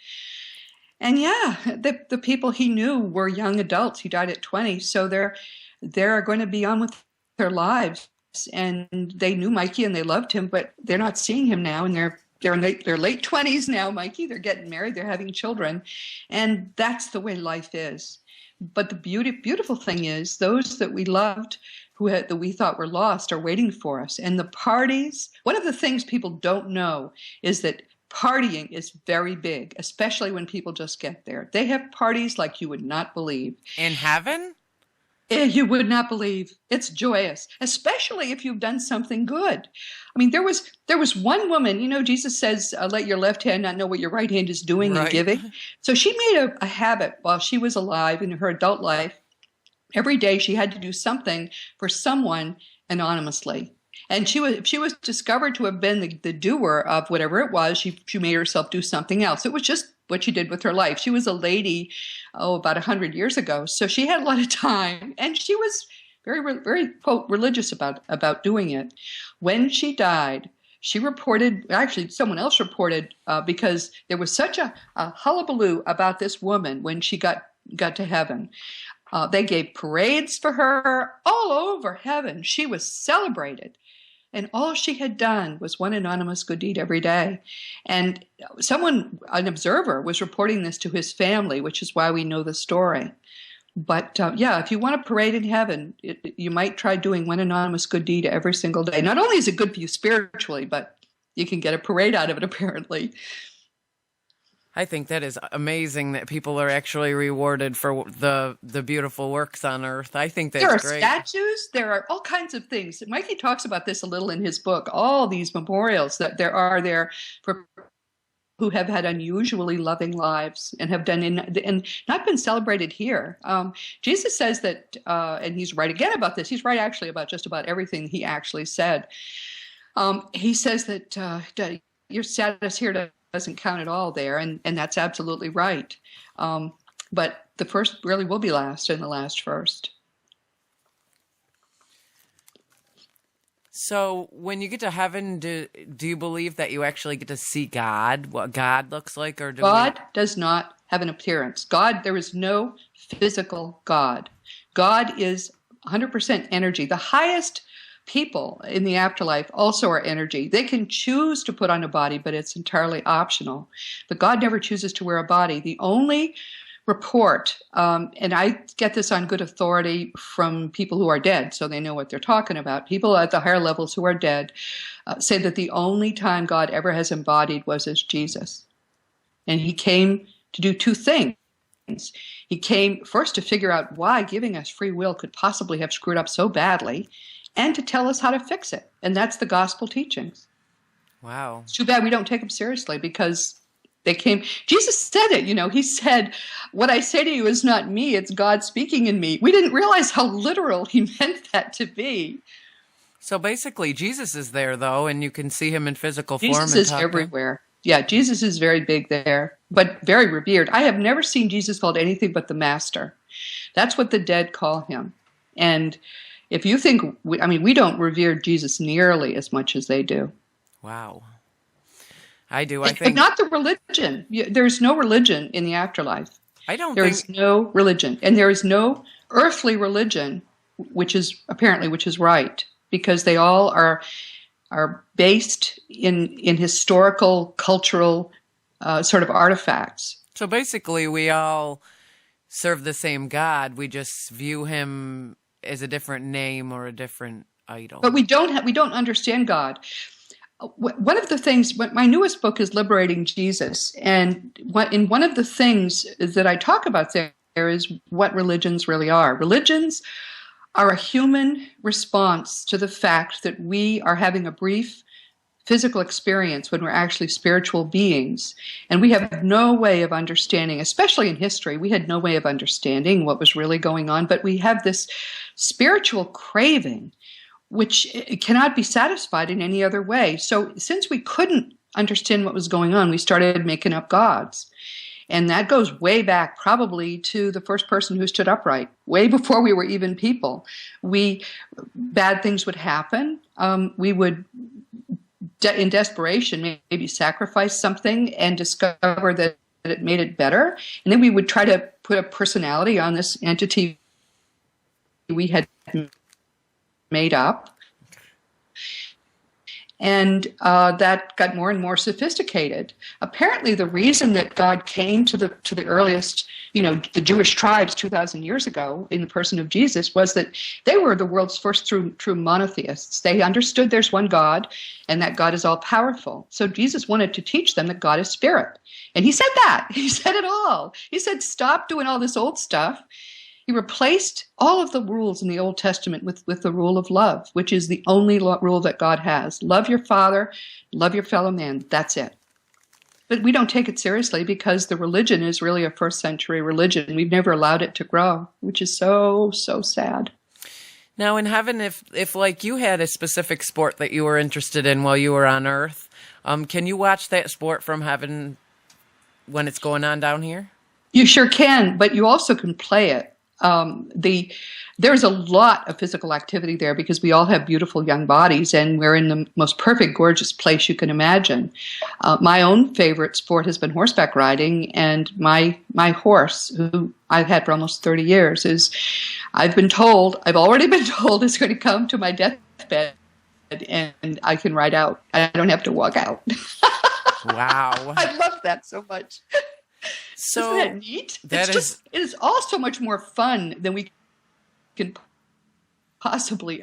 And yeah, the people he knew were young adults. He died at 20. So they're going to be on with their lives. And they knew Mikey and they loved him, but they're not seeing him now. And they're in their late 20s now, Mikey. They're getting married. They're having children. And that's the way life is. But the beautiful thing is those that we loved, that we thought were lost, are waiting for us. And the parties, one of the things people don't know is that partying is very big, especially when people just get there. They have parties like you would not believe. In heaven? You would not believe. It's joyous, especially if you've done something good. I mean, there was one woman, Jesus says, let your left hand not know what your right hand is doing and giving. So she made a habit while she was alive in her adult life. Every day she had to do something for someone anonymously. And if she was discovered to have been the doer of whatever it was, she made herself do something else. It was just what she did with her life. She was a lady, about 100 years ago. So she had a lot of time, and she was very, very, quote, religious about doing it. When she died, she reported, actually someone else reported, because there was such a hullabaloo about this woman when she got to heaven. They gave parades for her all over heaven. She was celebrated. And all she had done was one anonymous good deed every day. And an observer, was reporting this to his family, which is why we know the story. But if you want a parade in heaven, you might try doing one anonymous good deed every single day. Not only is it good for you spiritually, but you can get a parade out of it, apparently. I think that is amazing that people are actually rewarded for the beautiful works on earth. I think that's great. There are statues. There are all kinds of things. Mikey talks about this a little in his book, all these memorials that there are there for who have had unusually loving lives and have done and not been celebrated here. Jesus says that, and he's right again about this. He's right actually about just about everything he actually said. He says that your status here doesn't count at all there, and that's absolutely right. But the first really will be last, and the last first. So when you get to heaven, do you believe that you actually get to see God, what God looks like? Or God does not have an appearance. There is no physical God. God is 100% energy. The highest people in the afterlife also are energy. They can choose to put on a body, but it's entirely optional. But God never chooses to wear a body. The only report, and I get this on good authority from people who are dead, so they know what they're talking about. People at the higher levels who are dead say that the only time God ever has embodied was as Jesus. And he came to do two things. He came first to figure out why giving us free will could possibly have screwed up so badly, and to tell us how to fix it. And that's the gospel teachings. Wow. It's too bad we don't take them seriously, because they came. Jesus said it, he said, what I say to you is not me, it's God speaking in me. We didn't realize how literal he meant that to be. So basically, Jesus is there, though, and you can see him in physical form. Jesus is everywhere. Yeah, Jesus is very big there, but very revered. I have never seen Jesus called anything but the Master. That's what the dead call him. And if you think, we don't revere Jesus nearly as much as they do. Wow. I do. But not the religion. There's no religion in the afterlife. There's no religion. And there is no earthly religion, which is right, because they all are based in historical, cultural sort of artifacts. So basically, we all serve the same God. We just view him as a different name or a different idol. But we don't understand God. One of the things, my newest book is Liberating Jesus, and one of the things that I talk about there is what religions really are. Religions are a human response to the fact that we are having a brief physical experience when we're actually spiritual beings, and we have no way of understanding, especially in history, we had no way of understanding what was really going on, but we have this spiritual craving which cannot be satisfied in any other way. So since we couldn't understand what was going on, we started making up gods. And that goes way back probably to the first person who stood upright, way before we were even people. Bad things would happen. We would, in desperation, maybe sacrifice something and discover that it made it better. And then we would try to put a personality on this entity we had made up. And that got more and more sophisticated. Apparently, the reason that God came to the earliest, the Jewish tribes 2,000 years ago in the person of Jesus was that they were the world's first true monotheists. They understood there's one God, and that God is all powerful. So Jesus wanted to teach them that God is spirit, and he said that. He said it all. He said, "Stop doing all this old stuff." He replaced all of the rules in the Old Testament with the rule of love, which is the only rule that God has. Love your father, love your fellow man. That's it. But we don't take it seriously because the religion is really a first century religion. We've never allowed it to grow, which is so, so sad. Now in heaven, if like you had a specific sport that you were interested in while you were on earth, can you watch that sport from heaven when it's going on down here? You sure can, but you also can play it. There's a lot of physical activity there because we all have beautiful young bodies and we're in the most perfect, gorgeous place you can imagine. My own favorite sport has been horseback riding, and my horse, who I've had for almost 30 years, I've already been told is going to come to my deathbed and I can ride out. I don't have to walk out. Wow. I love that so much. So isn't that neat? It is all so much more fun than we can possibly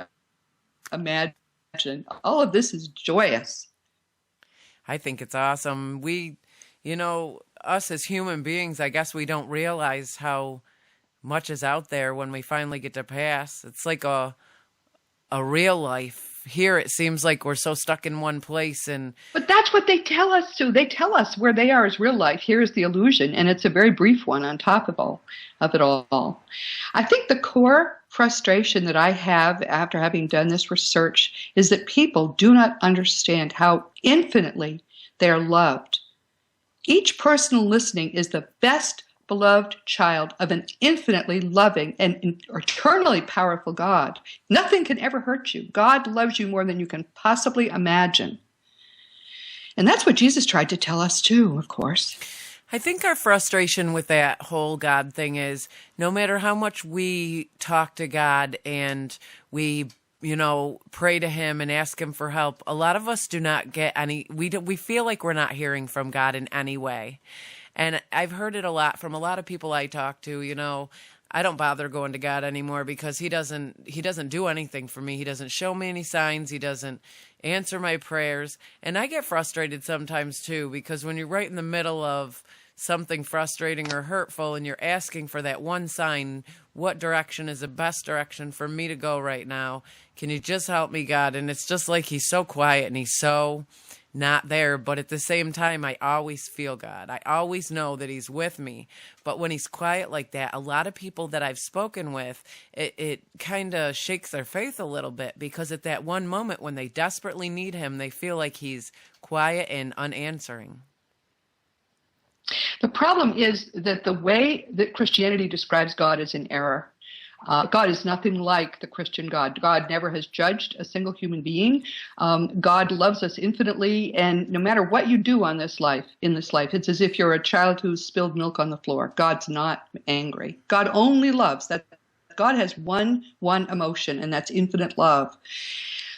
imagine. All of this is joyous. I think it's awesome. Us as human beings, I guess we don't realize how much is out there when we finally get to pass. It's like a real life. Here it seems like we're so stuck in one place, but that's what they tell us to. They tell us where they are is real life. Here is the illusion, and it's a very brief one on top of it all. I think the core frustration that I have after having done this research is that people do not understand how infinitely they are loved. Each person listening is the best beloved child of an infinitely loving and eternally powerful God. Nothing can ever hurt you. God loves you more than you can possibly imagine. And that's what Jesus tried to tell us too, of course. I think our frustration with that whole God thing is no matter how much we talk to God and we pray to him and ask him for help, a lot of us do not get we feel like we're not hearing from God in any way. And I've heard it a lot from a lot of people I talk to, I don't bother going to God anymore because he doesn't do anything for me. He doesn't show me any signs. He doesn't answer my prayers. And I get frustrated sometimes too, because when you're right in the middle of something frustrating or hurtful and you're asking for that one sign, what direction is the best direction for me to go right now? Can you just help me, God? And it's just like he's so quiet and he's so not there, but at the same time, I always feel God. I always know that he's with me. But when he's quiet like that, a lot of people that I've spoken with, it kind of shakes their faith a little bit because at that one moment when they desperately need him, they feel like he's quiet and unanswering. The problem is that the way that Christianity describes God is in error. God is nothing like the Christian God. God never has judged a single human being. God loves us infinitely, and no matter what you do in this life, it's as if you're a child who's spilled milk on the floor. God's not angry. God only loves. That God has one emotion, and that's infinite love.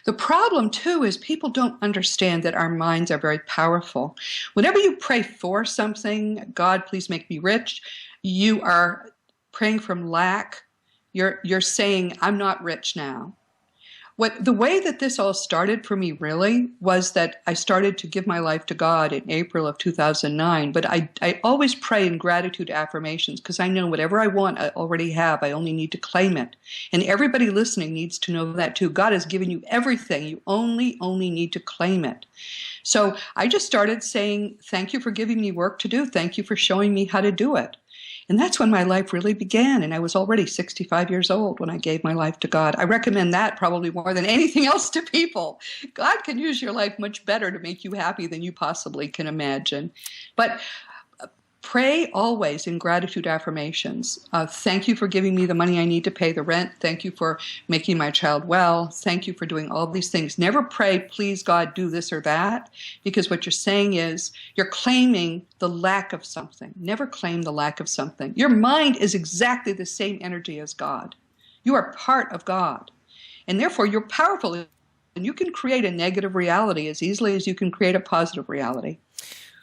The problem, too, is people don't understand that our minds are very powerful. Whenever you pray for something, God, please make me rich, you are praying from lack. You're saying, I'm not rich now. The way that this all started for me really was that I started to give my life to God in April of 2009. But I always pray in gratitude affirmations because I know whatever I want, I already have. I only need to claim it. And everybody listening needs to know that too. God has given you everything. You only need to claim it. So I just started saying, thank you for giving me work to do. Thank you for showing me how to do it. And that's when my life really began. And I was already 65 years old when I gave my life to God. I recommend that probably more than anything else to people. God can use your life much better to make you happy than you possibly can imagine. But pray always in gratitude affirmations. Thank you for giving me the money I need to pay the rent. Thank you for making my child well. Thank you for doing all these things. Never pray, please God, do this or that, because what you're saying is you're claiming the lack of something. Never claim the lack of something. Your mind is exactly the same energy as God. You are part of God, and therefore you're powerful, and you can create a negative reality as easily as you can create a positive reality.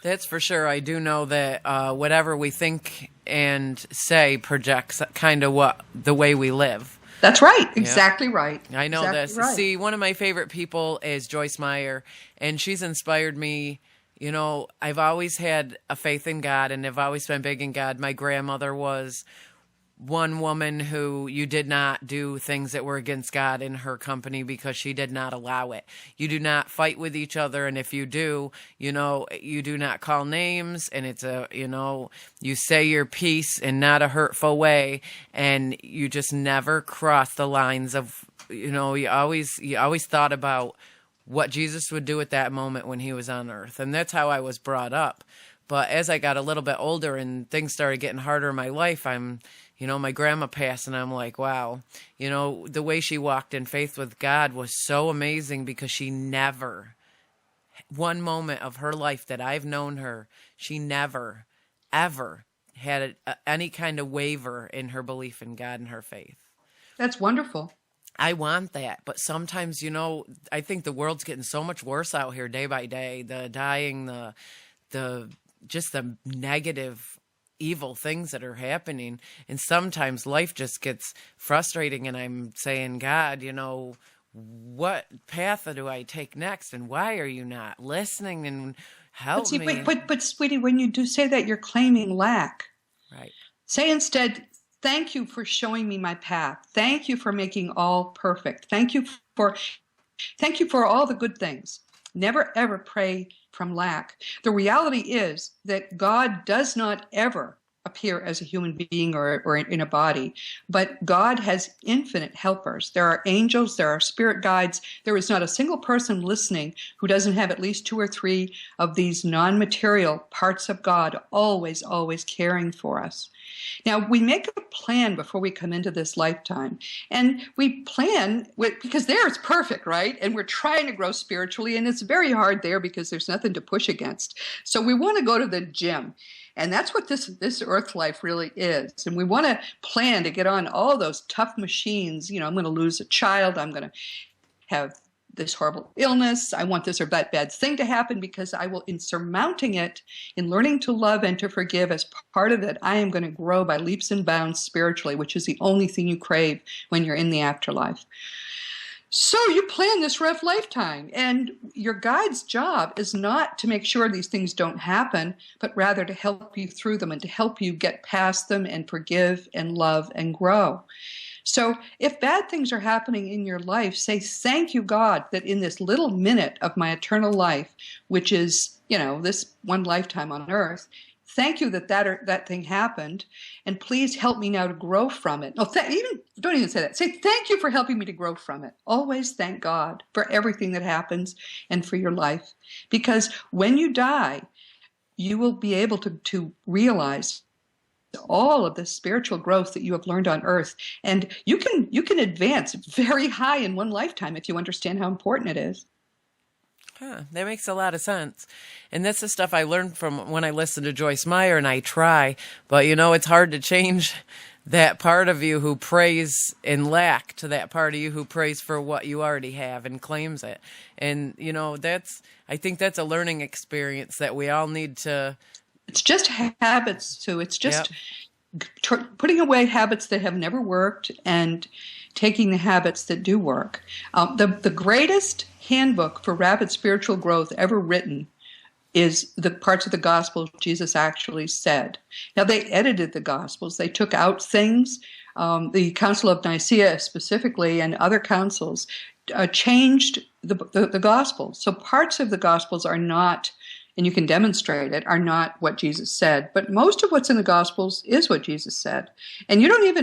That's for sure. I do know that whatever we think and say projects kind of the way we live. That's right. Exactly right. I know exactly this. Right. See, one of my favorite people is Joyce Meyer, and she's inspired me. You know, I've always had a faith in God, and I've always been big in God. My grandmother was one woman who you did not do things that were against God in her company because she did not allow it. You do not fight with each other, and if you do, you know, you do not call names, and it's you say your piece in not a hurtful way, and you just never cross the lines of, you always thought about what Jesus would do at that moment when he was on earth, and that's how I was brought up. But as I got a little bit older and things started getting harder in my life, my grandma passed, and I'm like, wow, the way she walked in faith with God was so amazing because she never, one moment of her life that I've known her, she never, ever had any kind of waver in her belief in God and her faith. That's wonderful. I want that. But sometimes, I think the world's getting so much worse out here day by day. The dying, just the negative, evil things that are happening. And sometimes life just gets frustrating, and I'm saying, God, what path do I take next? And why are you not listening and help me? But sweetie, when you do say that, you're claiming lack. Right. Say instead, thank you for showing me my path. Thank you for making all perfect. Thank you for all the good things. Never, ever pray from lack. The reality is that God does not ever appear as a human being or in a body, but God has infinite helpers. There are angels, there are spirit guides. There is not a single person listening who doesn't have at least 2 or 3 of these non-material parts of God always, always caring for us. Now, we make a plan before we come into this lifetime, and we plan because there it's perfect, right? And we're trying to grow spiritually, and it's very hard there because there's nothing to push against. So we want to go to the gym, and that's what this earth life really is. And we want to plan to get on all those tough machines. I'm going to lose a child. I'm going to have this horrible illness. I want this or that bad thing to happen because I will, in surmounting it, in learning to love and to forgive as part of it, I am going to grow by leaps and bounds spiritually, which is the only thing you crave when you're in the afterlife. So you plan this rough lifetime, and your guide's job is not to make sure these things don't happen, but rather to help you through them and to help you get past them and forgive and love and grow. So if bad things are happening in your life, say, thank you, God, that in this little minute of my eternal life, which is, this one lifetime on earth, thank you that thing happened, and please help me now to grow from it. Oh, don't even say that. Say, thank you for helping me to grow from it. Always thank God for everything that happens and for your life. Because when you die, you will be able to realize all of the spiritual growth that you have learned on earth. And you can advance very high in one lifetime if you understand how important it is. That makes a lot of sense. And that's the stuff I learned from when I listen to Joyce Meyer, and I try. But, it's hard to change that part of you who prays in lack to that part of you who prays for what you already have and claims it. And, I think that's a learning experience that we all need to. It's just habits, too. It's just Yep. putting away habits that have never worked and taking the habits that do work. The greatest handbook for rapid spiritual growth ever written is the parts of the Gospels Jesus actually said. Now, they edited the Gospels. They took out things. The Council of Nicaea specifically and other councils changed the Gospels. So parts of the Gospels are not, and you can demonstrate it, are not what Jesus said. But most of what's in the Gospels is what Jesus said. And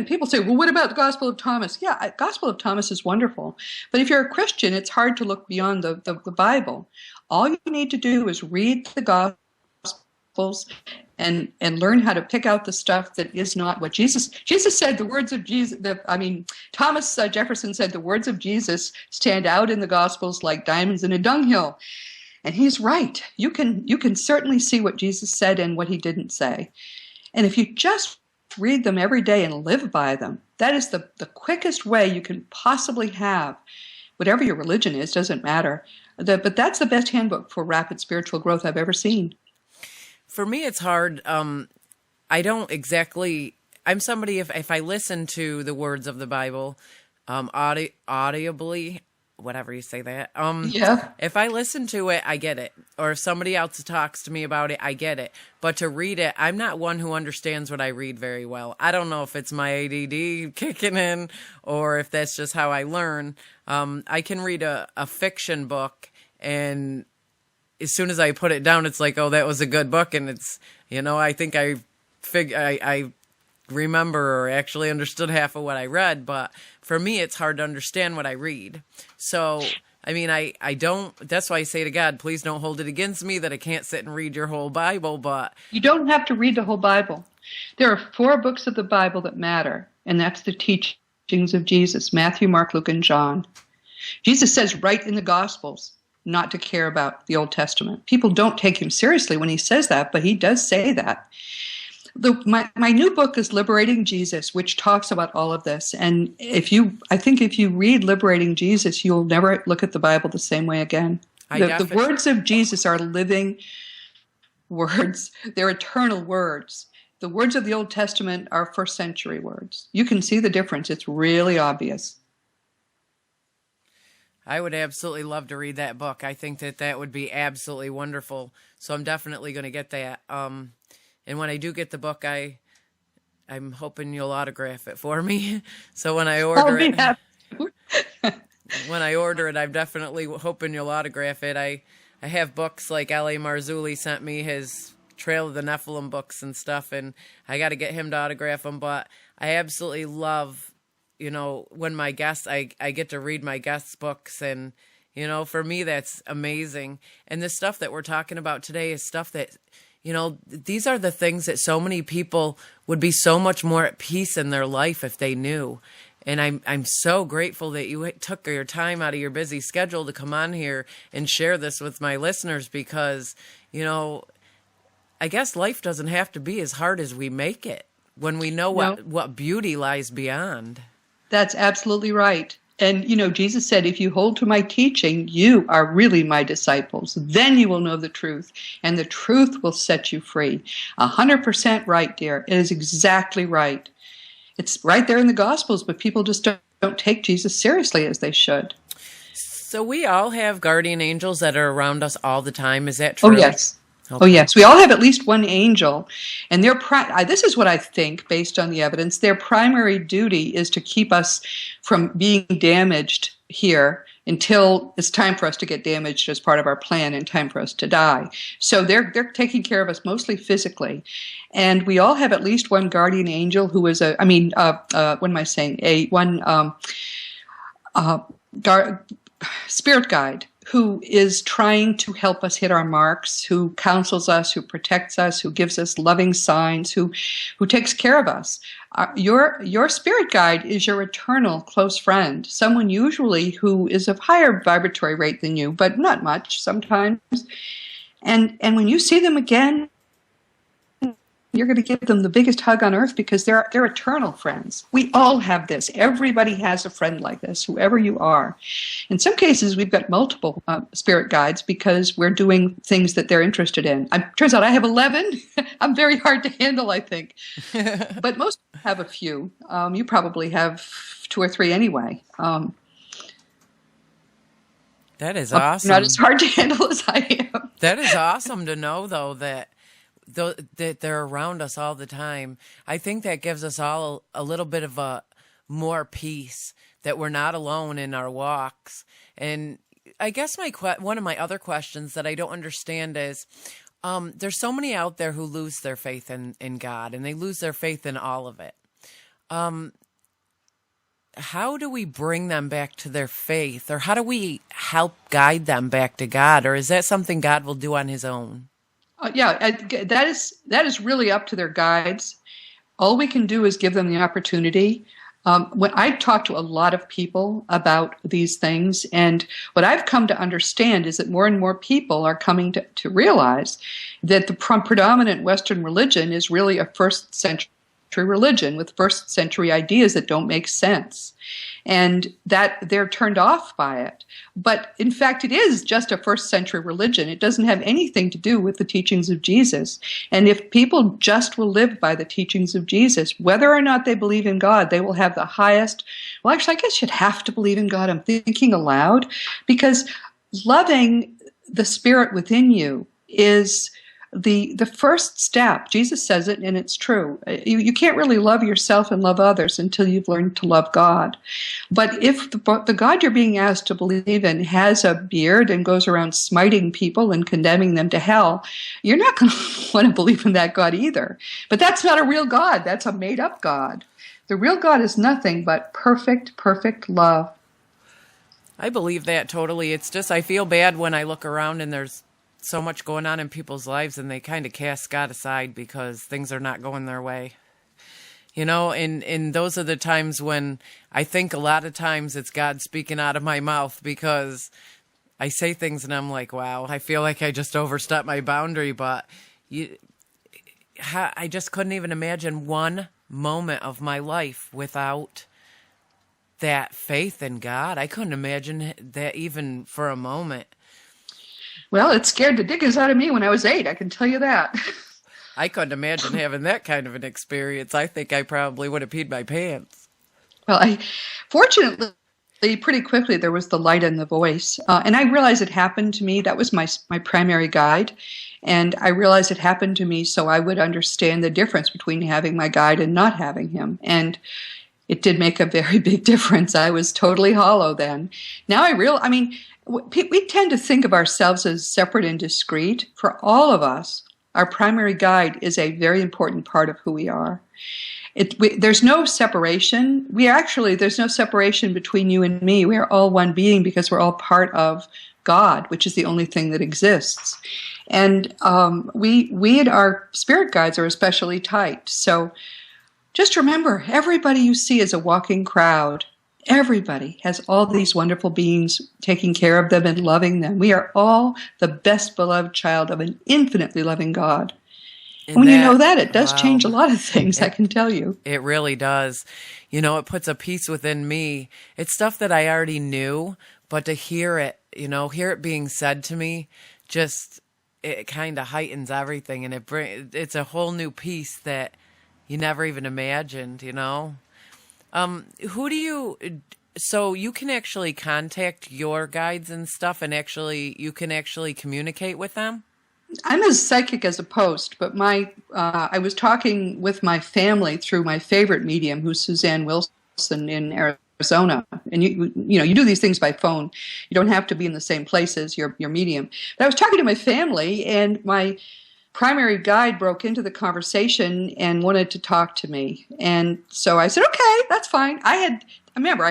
people say, well, what about the Gospel of Thomas? Yeah, Gospel of Thomas is wonderful. But if you're a Christian, it's hard to look beyond the Bible. All you need to do is read the Gospels and learn how to pick out the stuff that is not what Jesus said. The words of Jesus, Thomas Jefferson said the words of Jesus stand out in the Gospels like diamonds in a dunghill. And he's right. You can certainly see what Jesus said and what he didn't say. And if you just read them every day and live by them, that is the quickest way you can possibly have, whatever your religion is, doesn't matter. But that's the best handbook for rapid spiritual growth I've ever seen. For me, it's hard. I don't exactly. I'm somebody, if I listen to the words of the Bible audibly, whatever you say that. If I listen to it, I get it. Or if somebody else talks to me about it, I get it. But to read it, I'm not one who understands what I read very well. I don't know if it's my ADD kicking in or if that's just how I learn. I can read a fiction book, and as soon as I put it down, it's like, oh, that was a good book. And it's, I think I remember or actually understood half of what I read, but for me, it's hard to understand what I read. So, I don't, that's why I say to God, please don't hold it against me that I can't sit and read your whole Bible, but. You don't have to read the whole Bible. There are 4 books of the Bible that matter, and that's the teachings of Jesus, Matthew, Mark, Luke, and John. Jesus says right in the Gospels not to care about the Old Testament. People don't take him seriously when he says that, but he does say that. My new book is Liberating Jesus, which talks about all of this. And I think if you read Liberating Jesus, you'll never look at the Bible the same way again. The words of Jesus are living words. They're eternal words. The words of the Old Testament are first century words. You can see the difference. It's really obvious. I would absolutely love to read that book. I think that would be absolutely wonderful. So I'm definitely going to get that. And when I do get the book, I'm hoping you'll autograph it for me. So when I order it, I'm definitely hoping you'll autograph it. I have books like L.A. Marzulli sent me his Trail of the Nephilim books and stuff, and I got to get him to autograph them. But I absolutely love, when my guests, I get to read my guests' books, and, for me, that's amazing. And the stuff that we're talking about today is stuff that, these are the things that so many people would be so much more at peace in their life if they knew. And I'm so grateful that you took your time out of your busy schedule to come on here and share this with my listeners because, I guess life doesn't have to be as hard as we make it when we know what beauty lies beyond. That's absolutely right. And, Jesus said, if you hold to my teaching, you are really my disciples. Then you will know the truth, and the truth will set you free. 100% right, dear. It is exactly right. It's right there in the Gospels, but people just don't take Jesus seriously as they should. So we all have guardian angels that are around us all the time. Is that true? Oh, yes. Okay. Oh, yes. We all have at least one angel. And this is what I think, based on the evidence, their primary duty is to keep us from being damaged here until it's time for us to get damaged as part of our plan and time for us to die. So they're taking care of us mostly physically. And we all have at least one guardian angel who is spirit guide, who is trying to help us hit our marks, who counsels us, who protects us, who gives us loving signs, who takes care of us. Your spirit guide is your eternal close friend, someone usually who is of higher vibratory rate than you, but not much sometimes. And when you see them again, you're going to give them the biggest hug on earth because they're eternal friends. We all have this. Everybody has a friend like this, whoever you are. In some cases, we've got multiple spirit guides because we're doing things that they're interested in. Turns out I have 11. I'm very hard to handle, I think. But most have a few. You probably have 2 or 3 anyway. That is awesome. Not as hard to handle as I am. That is awesome to know, though, that they're around us all the time. I think that gives us all a little bit of a more peace, that we're not alone in our walks. And I guess one of my other questions that I don't understand is, there's so many out there who lose their faith in God, and they lose their faith in all of it. How do we bring them back to their faith, or how do we help guide them back to God, or is that something God will do on his own? That is really up to their guides. All we can do is give them the opportunity. When I talk to a lot of people about these things, and what I've come to understand is that more and more people are coming to realize that the predominant Western religion is really a first century religion with first century ideas that don't make sense, and that they're turned off by it. But in fact, it is just a first century religion. It doesn't have anything to do with the teachings of Jesus. And if people just will live by the teachings of Jesus, whether or not they believe in God, they will have the highest. Well, actually, I guess you'd have to believe in God. I'm thinking aloud, because loving the spirit within you is the first step. Jesus says it, and it's true. You can't really love yourself and love others until you've learned to love God. But if the God you're being asked to believe in has a beard and goes around smiting people and condemning them to hell, you're not going to want to believe in that God either. But that's not a real God. That's a made-up God. The real God is nothing but perfect, perfect love. I believe that totally. It's just I feel bad when I look around and there's so much going on in people's lives and they kind of cast God aside because things are not going their way. You know, and those are the times when I think a lot of times it's God speaking out of my mouth, because I say things and I'm like, wow, I feel like I just overstepped my boundary. But I just couldn't even imagine one moment of my life without that faith in God. I couldn't imagine that even for a moment. Well, it scared the dickens out of me when I was 8, I can tell you that. I couldn't imagine having that kind of an experience. I think I probably would have peed my pants. Well, fortunately, pretty quickly there was the light and the voice. And I realized it happened to me. That was my primary guide. And I realized it happened to me so I would understand the difference between having my guide and not having him. And it did make a very big difference. I was totally hollow then. Now we tend to think of ourselves as separate and discrete. For all of us, our primary guide is a very important part of who we are. There's no separation. There's no separation between you and me. We are all one being because we're all part of God, which is the only thing that exists. And we and our spirit guides are especially tight. So just remember, everybody you see is a walking crowd. Everybody has all these wonderful beings taking care of them and loving them. We are all the best beloved child of an infinitely loving God. And when you know that, it does change a lot of things, I can tell you. It really does. You know, it puts a peace within me. It's stuff that I already knew, but to hear it, hear it being said to me, it kind of heightens everything, and it's a whole new peace that you never even imagined, So you can actually contact your guides and stuff, and you can actually communicate with them? I'm as psychic as a post, but I was talking with my family through my favorite medium, who's Suzanne Wilson in Arizona. And you do these things by phone. You don't have to be in the same place as your medium. But I was talking to my family, and my primary guide broke into the conversation and wanted to talk to me. And so I said, okay, that's fine. I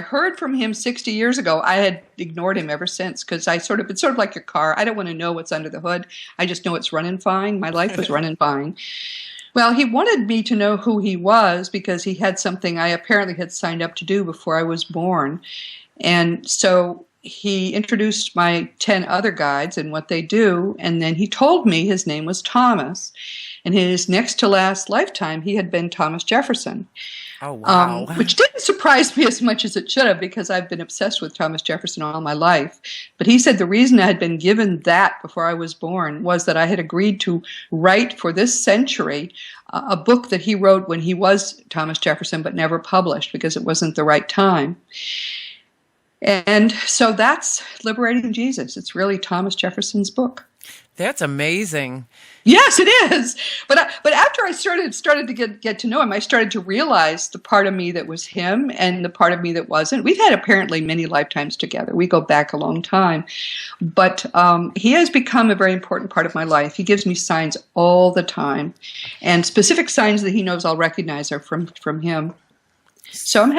heard from him 60 years ago. I had ignored him ever since because it's sort of like your car. I don't want to know what's under the hood. I just know it's running fine. My life was running fine. Well, he wanted me to know who he was because he had something I apparently had signed up to do before I was born. And so he introduced my 10 other guides and what they do, and then he told me his name was Thomas. And in his next to last lifetime, he had been Thomas Jefferson. Oh, wow. Which didn't surprise me as much as it should have, because I've been obsessed with Thomas Jefferson all my life. But he said the reason I had been given that before I was born was that I had agreed to write for this century a book that he wrote when he was Thomas Jefferson, but never published because it wasn't the right time. And so that's Liberating Jesus. It's really Thomas Jefferson's book. That's amazing. Yes, it is. But after I started to get to know him, I started to realize the part of me that was him and the part of me that wasn't. We've had apparently many lifetimes together. We go back a long time. But he has become a very important part of my life. He gives me signs all the time. And specific signs that he knows I'll recognize are from him. So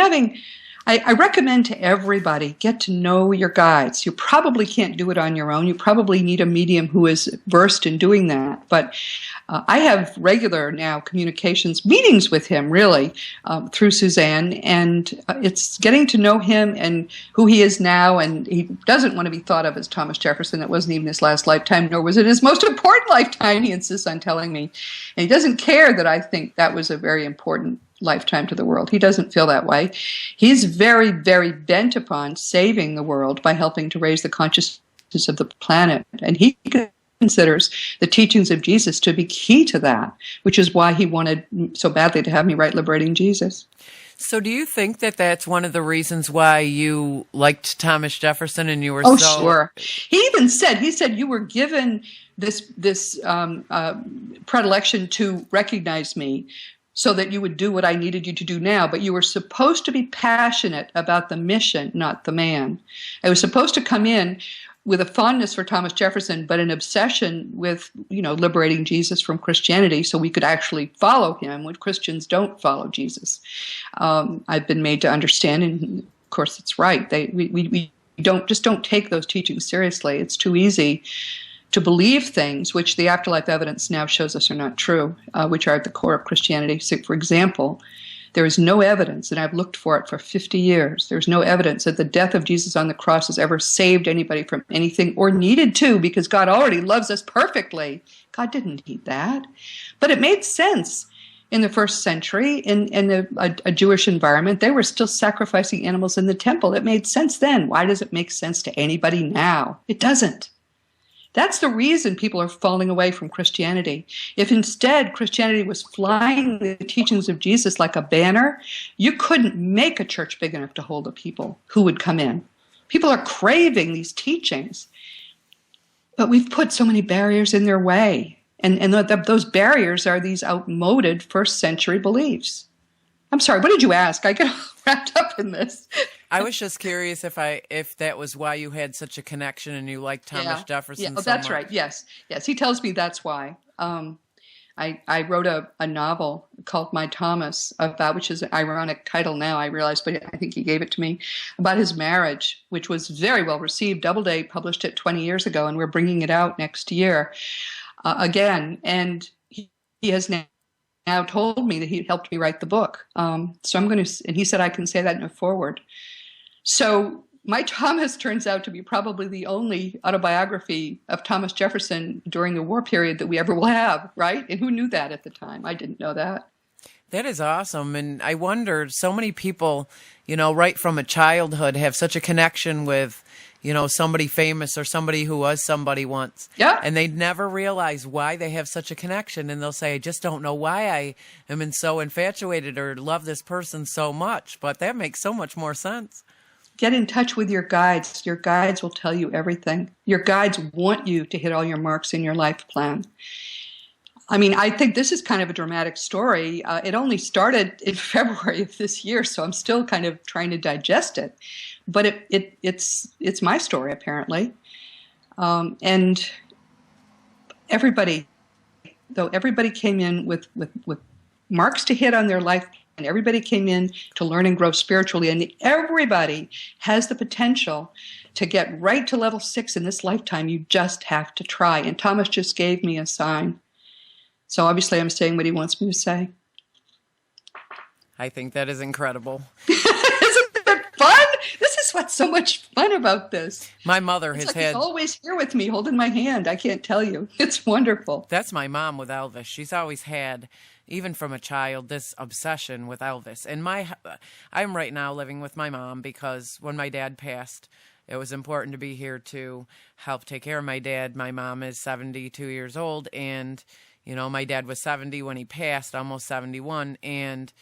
I recommend to everybody, get to know your guides. You probably can't do it on your own. You probably need a medium who is versed in doing that. But I have regular now communications, meetings with him, really, through Suzanne. And it's getting to know him and who he is now. And he doesn't want to be thought of as Thomas Jefferson. That wasn't even his last lifetime, nor was it his most important lifetime, he insists on telling me. And he doesn't care that I think that was a very important lifetime to the world. He doesn't feel that way. He's very, very bent upon saving the world by helping to raise the consciousness of the planet. And he considers the teachings of Jesus to be key to that, which is why he wanted so badly to have me write Liberating Jesus. So do you think that that's one of the reasons why you liked Thomas Jefferson and you were Sure. He even said, you were given this predilection to recognize me so that you would do what I needed you to do now, but you were supposed to be passionate about the mission, not the man. I was supposed to come in with a fondness for Thomas Jefferson, but an obsession with, liberating Jesus from Christianity so we could actually follow him when Christians don't follow Jesus. I've been made to understand, and of course it's right. We don't take those teachings seriously. It's too easy to believe things which the afterlife evidence now shows us are not true, which are at the core of Christianity. So, for example, there is no evidence, and I've looked for it for 50 years, there's no evidence that the death of Jesus on the cross has ever saved anybody from anything or needed to, because God already loves us perfectly. God didn't need that. But it made sense in the first century in a Jewish environment. They were still sacrificing animals in the temple. It made sense then. Why does it make sense to anybody now? It doesn't. That's the reason people are falling away from Christianity. If instead Christianity was flying the teachings of Jesus like a banner, you couldn't make a church big enough to hold the people who would come in. People are craving these teachings, but we've put so many barriers in their way. And those barriers are these outmoded first century beliefs. I'm sorry, what did you ask? I get wrapped up in this. I was just curious if that was why you had such a connection and you liked Thomas Jefferson so much. That's right. Yes. He tells me that's why. I wrote a novel called My Thomas, which is an ironic title now, I realize, but I think he gave it to me, about his marriage, which was very well received. Doubleday published it 20 years ago, and we're bringing it out next year again. And he has now told me that he helped me write the book. So I'm going to, and he said I can say that in a foreword. So My Thomas turns out to be probably the only autobiography of Thomas Jefferson during the war period that we ever will have, right? And who knew that at the time? I didn't know that. That is awesome. And I wondered, so many people, right from a childhood have such a connection with, somebody famous or somebody who was somebody once. Yeah. And they never realize why they have such a connection. And they'll say, I just don't know why I am so infatuated or love this person so much. But that makes so much more sense. Get in touch with your guides. Your guides will tell you everything. Your guides want you to hit all your marks in your life plan. I mean, I think this is kind of a dramatic story. It only started in February of this year, so I'm still kind of trying to digest it. But it's my story, apparently. And everybody came in with marks to hit on their life, and everybody came in to learn and grow spiritually, and everybody has the potential to get right to level 6 in this lifetime. You just have to try. And Thomas just gave me a sign. So obviously I'm saying what he wants me to say. I think that is incredible. Isn't that fun? This is That's what's so much fun about this. My mother It's has like he's had, always here with me, holding my hand. I can't tell you. It's wonderful. that's my mom with Elvis. She's always had, even from a child, this obsession with Elvis. And I'm right now living with my mom because when my dad passed, it was important to be here to help take care of my dad. My mom is 72 years old, and, my dad was 70 when he passed, almost 71, and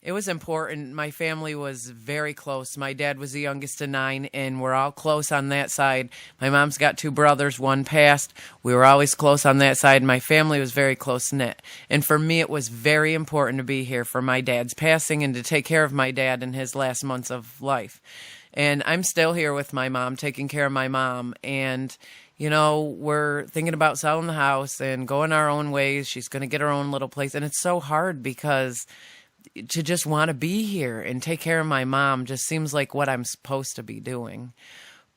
it was important. My family was very close. My dad was the youngest of 9, and we're all close on that side. My mom's got 2 brothers. One passed. We were always close on that side. My family was very close-knit. And for me, it was very important to be here for my dad's passing and to take care of my dad in his last months of life. And I'm still here with my mom, taking care of my mom. And, we're thinking about selling the house and going our own ways. She's going to get her own little place. And it's so hard because to just want to be here and take care of my mom just seems like what I'm supposed to be doing.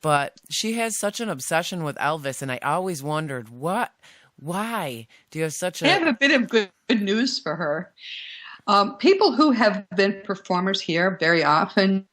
But she has such an obsession with Elvis, and I always wondered, why do you have such I have a bit of good news for her. People who have been performers here very often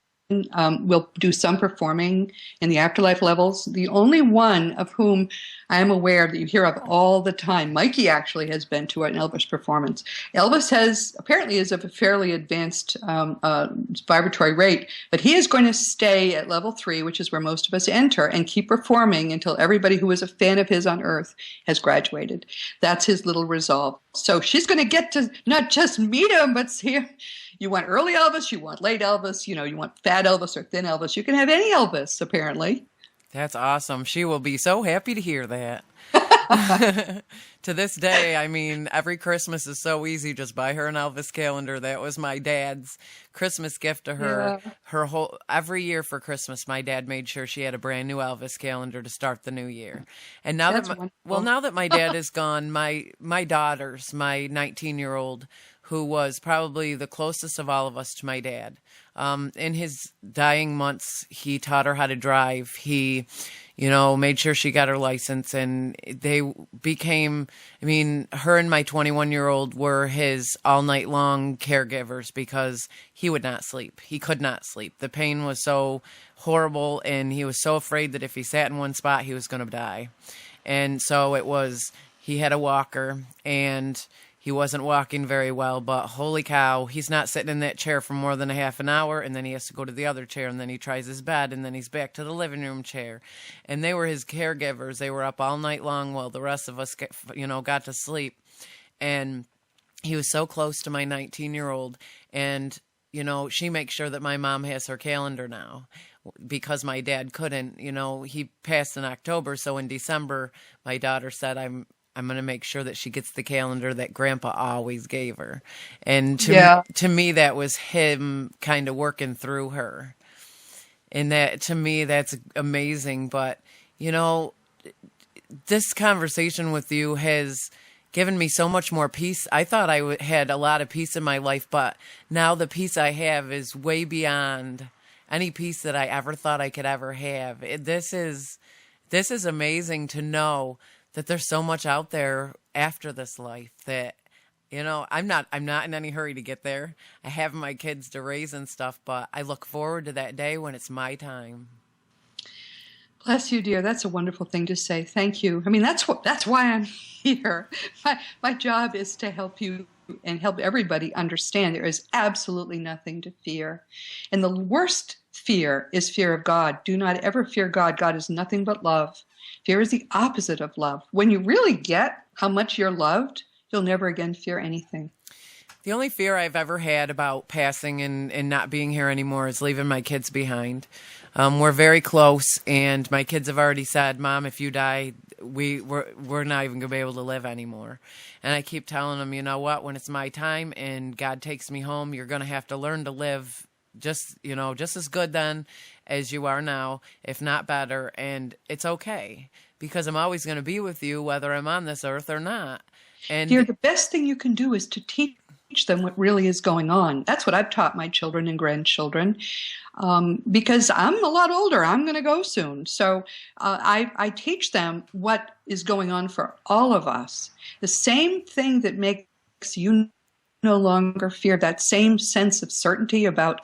will do some performing in the afterlife levels. The only one of whom I am aware that you hear of all the time, Mikey actually has been to an Elvis performance. Elvis apparently is of a fairly advanced vibratory rate, but he is going to stay at level 3, which is where most of us enter, and keep performing until everybody who was a fan of his on Earth has graduated. That's his little resolve. So she's going to get to not just meet him, but see him. You want early Elvis, you want late Elvis, you want fat Elvis or thin Elvis. You can have any Elvis, apparently. That's awesome. She will be so happy to hear that. To this day, every Christmas is so easy. Just buy her an Elvis calendar. That was my dad's Christmas gift to her. Yeah. Every year for Christmas, my dad made sure she had a brand new Elvis calendar to start the new year. And now now that my dad is gone, my daughters, my 19-year-old, who was probably the closest of all of us to my dad. In his dying months, he taught her how to drive. He, made sure she got her license, and they became, her and my 21-year-old were his all night long caregivers because he would not sleep. He could not sleep. The pain was so horrible, and he was so afraid that if he sat in one spot, he was going to die. And so he had a walker, and he wasn't walking very well, but holy cow, he's not sitting in that chair for more than a half an hour, and then he has to go to the other chair, and then he tries his bed, and then he's back to the living room chair. And they were his caregivers. They were up all night long while the rest of us, got to sleep. And he was so close to my 19-year-old, and, she makes sure that my mom has her calendar now because my dad couldn't. He passed in October, so in December, my daughter said, I'm going to make sure that she gets the calendar that Grandpa always gave her. And to me, that was him kind of working through her. And that, to me, that's amazing. But, this conversation with you has given me so much more peace. I thought I had a lot of peace in my life, but now the peace I have is way beyond any peace that I ever thought I could ever have. This is amazing to know that there's so much out there after this life that, I'm not in any hurry to get there. I have my kids to raise and stuff, but I look forward to that day when it's my time. Bless you, dear. That's a wonderful thing to say. Thank you. That's why I'm here. My job is to help you and help everybody understand there is absolutely nothing to fear. And the worst fear is fear of God. Do not ever fear God. God is nothing but love. Fear is the opposite of love. When you really get how much you're loved, you'll never again fear anything. The only fear I've ever had about passing and not being here anymore is leaving my kids behind. We're very close, and my kids have already said, Mom, if you die, we're not even going to be able to live anymore. And I keep telling them, you know what, when it's my time and God takes me home, you're going to have to learn to live just as good then as you are now, if not better. And it's okay, because I'm always going to be with you, whether I'm on this earth or not. And dear, the best thing you can do is to teach them what really is going on. That's what I've taught my children and grandchildren, because I'm a lot older. I'm going to go soon. So I teach them what is going on for all of us. The same thing that makes you no longer fear, that same sense of certainty about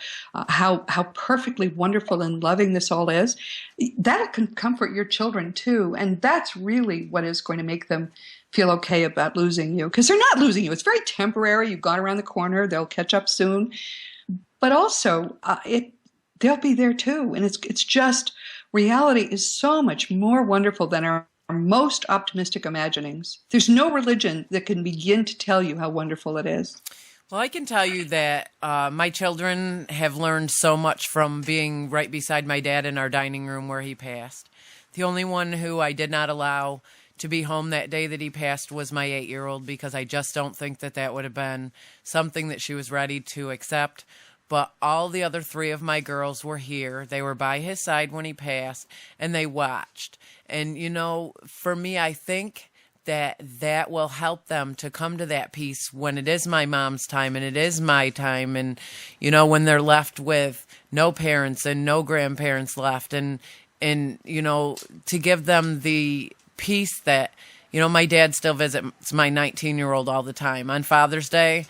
how perfectly wonderful and loving this all is, that can comfort your children too. And that's really what is going to make them feel okay about losing you, because they're not losing you. It's very temporary. You've gone around the corner. They'll catch up soon. But also, they'll be there too. And it's just, reality is so much more wonderful than our most optimistic imaginings. There's no religion that can begin to tell you how wonderful it is. Well, I can tell you that my children have learned so much from being right beside my dad in our dining room where he passed. The only one who I did not allow to be home that day that he passed was my 8-year-old, because I just don't think that would have been something that she was ready to accept. But all the other 3 of my girls were here. They were by his side when he passed, and they watched. And, for me, I think that will help them to come to that peace when it is my mom's time and it is my time. And, when they're left with no parents and no grandparents left, and to give them the peace that, my dad still visits my 19-year-old all the time. On Father's Day,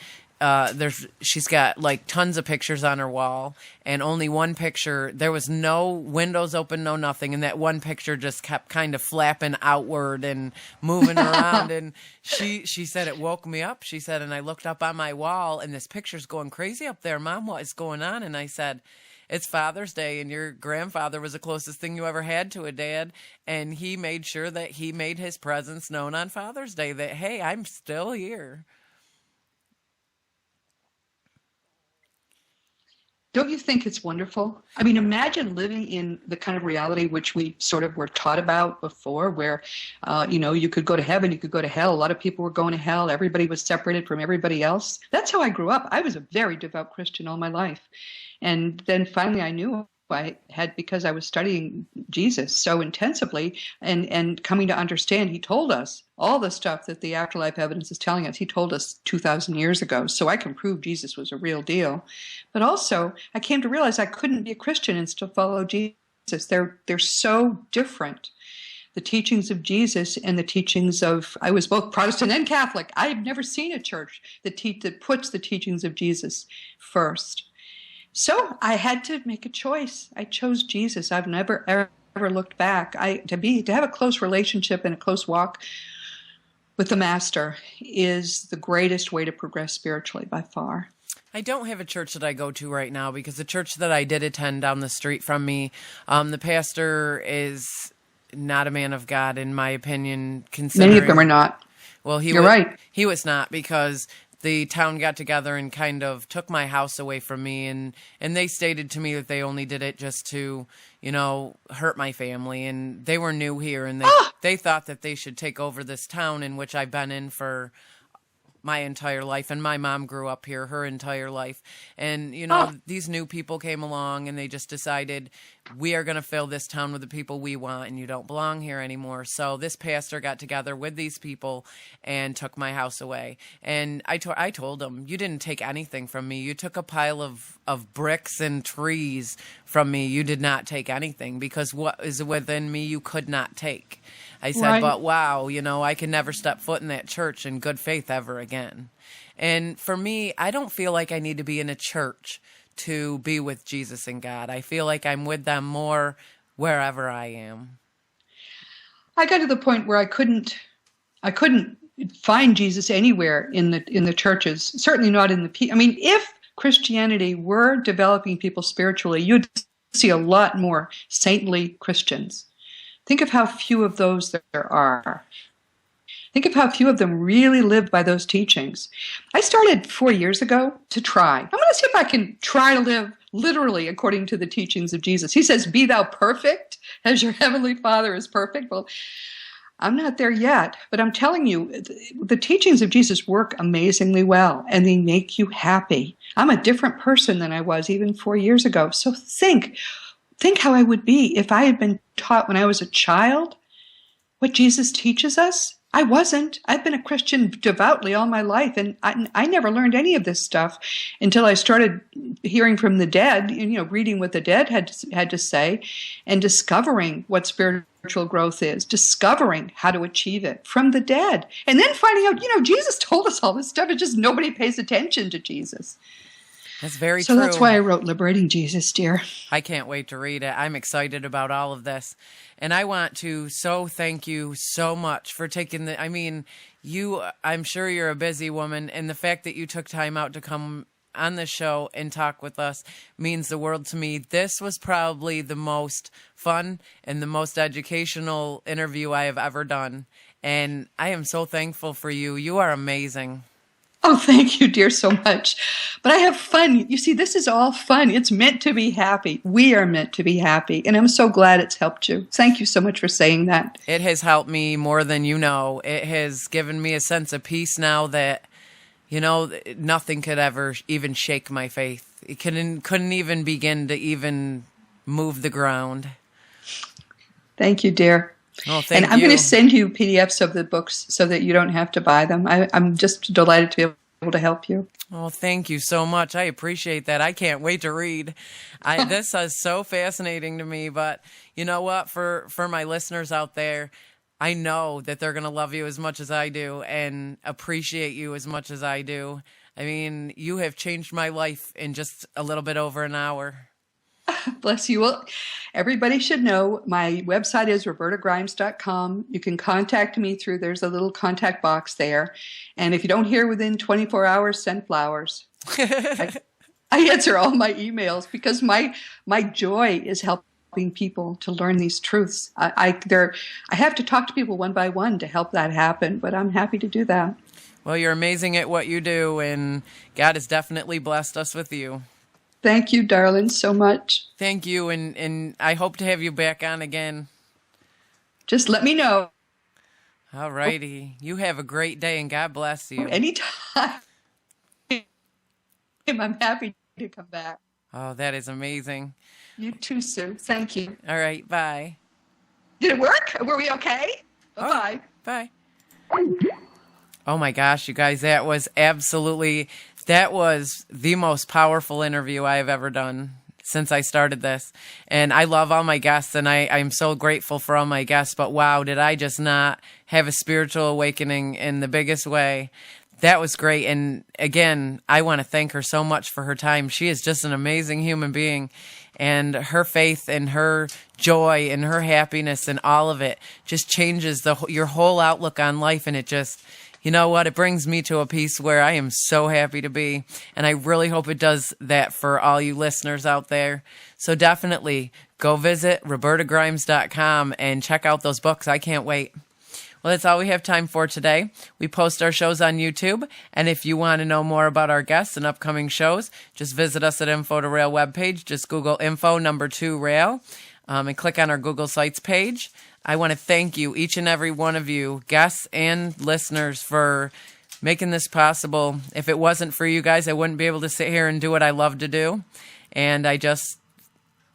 she's got like tons of pictures on her wall, and only one picture, there was no windows open, no nothing, and that one picture just kept kind of flapping outward and moving around. And she said it woke me up. She said, and I looked up on my wall and this picture's going crazy up there. Mom, what is going on? And I said, it's Father's Day, and your grandfather was the closest thing you ever had to a dad, and he made sure that he made his presence known on Father's Day, that, hey, I'm still here. Don't you think it's wonderful? I mean, imagine living in the kind of reality which we sort of were taught about before, where, you could go to heaven, you could go to hell. A lot of people were going to hell. Everybody was separated from everybody else. That's how I grew up. I was a very devout Christian all my life. And then finally I knew I had, because I was studying Jesus so intensively and coming to understand, he told us all the stuff that the afterlife evidence is telling us. He told us 2,000 years ago, so I can prove Jesus was a real deal. But also, I came to realize I couldn't be a Christian and still follow Jesus. They're so different. The teachings of Jesus and the teachings of, I was both Protestant and Catholic. I've never seen a church that puts the teachings of Jesus first. So I had to make a choice. I chose Jesus. I've never, ever looked back. To have a close relationship and a close walk with the Master is the greatest way to progress spiritually by far. I don't have a church that I go to right now, because the church that I did attend down the street from me, the pastor is not a man of God, in my opinion. Many of them are not. Well, You're right. He was not, because the town got together and kind of took my house away from me, and they stated to me that they only did it just to, hurt my family, and they were new here, and they thought that they should take over this town in which I've been in for my entire life, and my mom grew up here her entire life. And, these new people came along, and they just decided, we are going to fill this town with the people we want, and you don't belong here anymore. So this pastor got together with these people and took my house away. And I told him, you didn't take anything from me. You took a pile of bricks and trees from me. You did not take anything, because what is within me you could not take. I said, right. But wow, I can never step foot in that church in good faith ever again. And for me, I don't feel like I need to be in a church to be with Jesus and God. I feel like I'm with them more wherever I am. I got to the point where I couldn't find Jesus anywhere in the churches. Certainly not in the. I mean, if Christianity were developing people spiritually, you'd see a lot more saintly Christians. Think of how few of those there are. Think of how few of them really live by those teachings. I started 4 years ago to try. I'm going to see if I can try to live literally according to the teachings of Jesus. He says, be thou perfect as your heavenly Father is perfect. Well, I'm not there yet, but I'm telling you, the teachings of Jesus work amazingly well, and they make you happy. I'm a different person than I was even 4 years ago. So think how I would be if I had been taught when I was a child what Jesus teaches us. I wasn't. I've been a Christian devoutly all my life, and I never learned any of this stuff until I started hearing from the dead, reading what the dead had to say, and discovering what spiritual spiritual growth is, discovering how to achieve it from the dead, and then finding out, Jesus told us all this stuff. It's just nobody pays attention to Jesus. That's very true. So that's why I wrote Liberating Jesus, dear. I can't wait to read it. I'm excited about all of this. And I want to thank you so much for taking I'm sure you're a busy woman, and the fact that you took time out to come on the show and talk with us means the world to me. This was probably the most fun and the most educational interview I have ever done. And I am so thankful for you. You are amazing. Oh, thank you, dear, so much. But I have fun. You see, this is all fun. It's meant to be happy. We are meant to be happy. And I'm so glad it's helped you. Thank you so much for saying that. It has helped me more than you know. It has given me a sense of peace now that, nothing could ever even shake my faith. It couldn't even begin to even move the ground. Thank you, dear. Oh, thank you. And I'm going to send you PDFs of the books so that you don't have to buy them. I'm just delighted to be able to help you. Oh, thank you so much. I appreciate that. I can't wait to read. This is so fascinating to me. But you know what? For my listeners out there, I know that they're going to love you as much as I do and appreciate you as much as I do. I mean, you have changed my life in just a little bit over an hour. Bless you. Well, everybody should know my website is robertagrimes.com. You can contact me there's a little contact box there. And if you don't hear within 24 hours, send flowers. I answer all my emails because my joy is helping people to learn these truths. I have to talk to people one by one to help that happen, but I'm happy to do that. Well, you're amazing at what you do, and God has definitely blessed us with you. Thank you, darling, so much. Thank you, and I hope to have you back on again. Just let me know. All righty. You have a great day, and God bless you. Anytime. I'm happy to come back. Oh, that is amazing. You too, Sue. Thank you. All right, bye. Did it work? Were we okay? Bye-bye. Bye. Oh, my gosh, you guys, that was the most powerful interview I have ever done since I started this. And I love all my guests, and I'm so grateful for all my guests. But wow, did I just not have a spiritual awakening in the biggest way. That was great. And again, I want to thank her so much for her time. She is just an amazing human being. And her faith and her joy and her happiness and all of it just changes your whole outlook on life. And it just... You know what? It brings me to a piece where I am so happy to be. And I really hope it does that for all you listeners out there. So definitely go visit robertagrimes.com and check out those books. I can't wait. Well, that's all we have time for today. We post our shows on YouTube. And if you want to know more about our guests and upcoming shows, just visit us at info2rail webpage. Just Google info2rail and click on our Google Sites page. I want to thank you, each and every one of you, guests and listeners, for making this possible. If it wasn't for you guys, I wouldn't be able to sit here and do what I love to do. And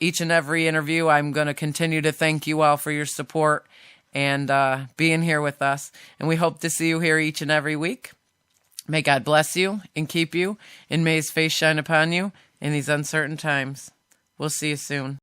each and every interview, I'm going to continue to thank you all for your support and being here with us. And we hope to see you here each and every week. May God bless you and keep you, and may his face shine upon you in these uncertain times. We'll see you soon.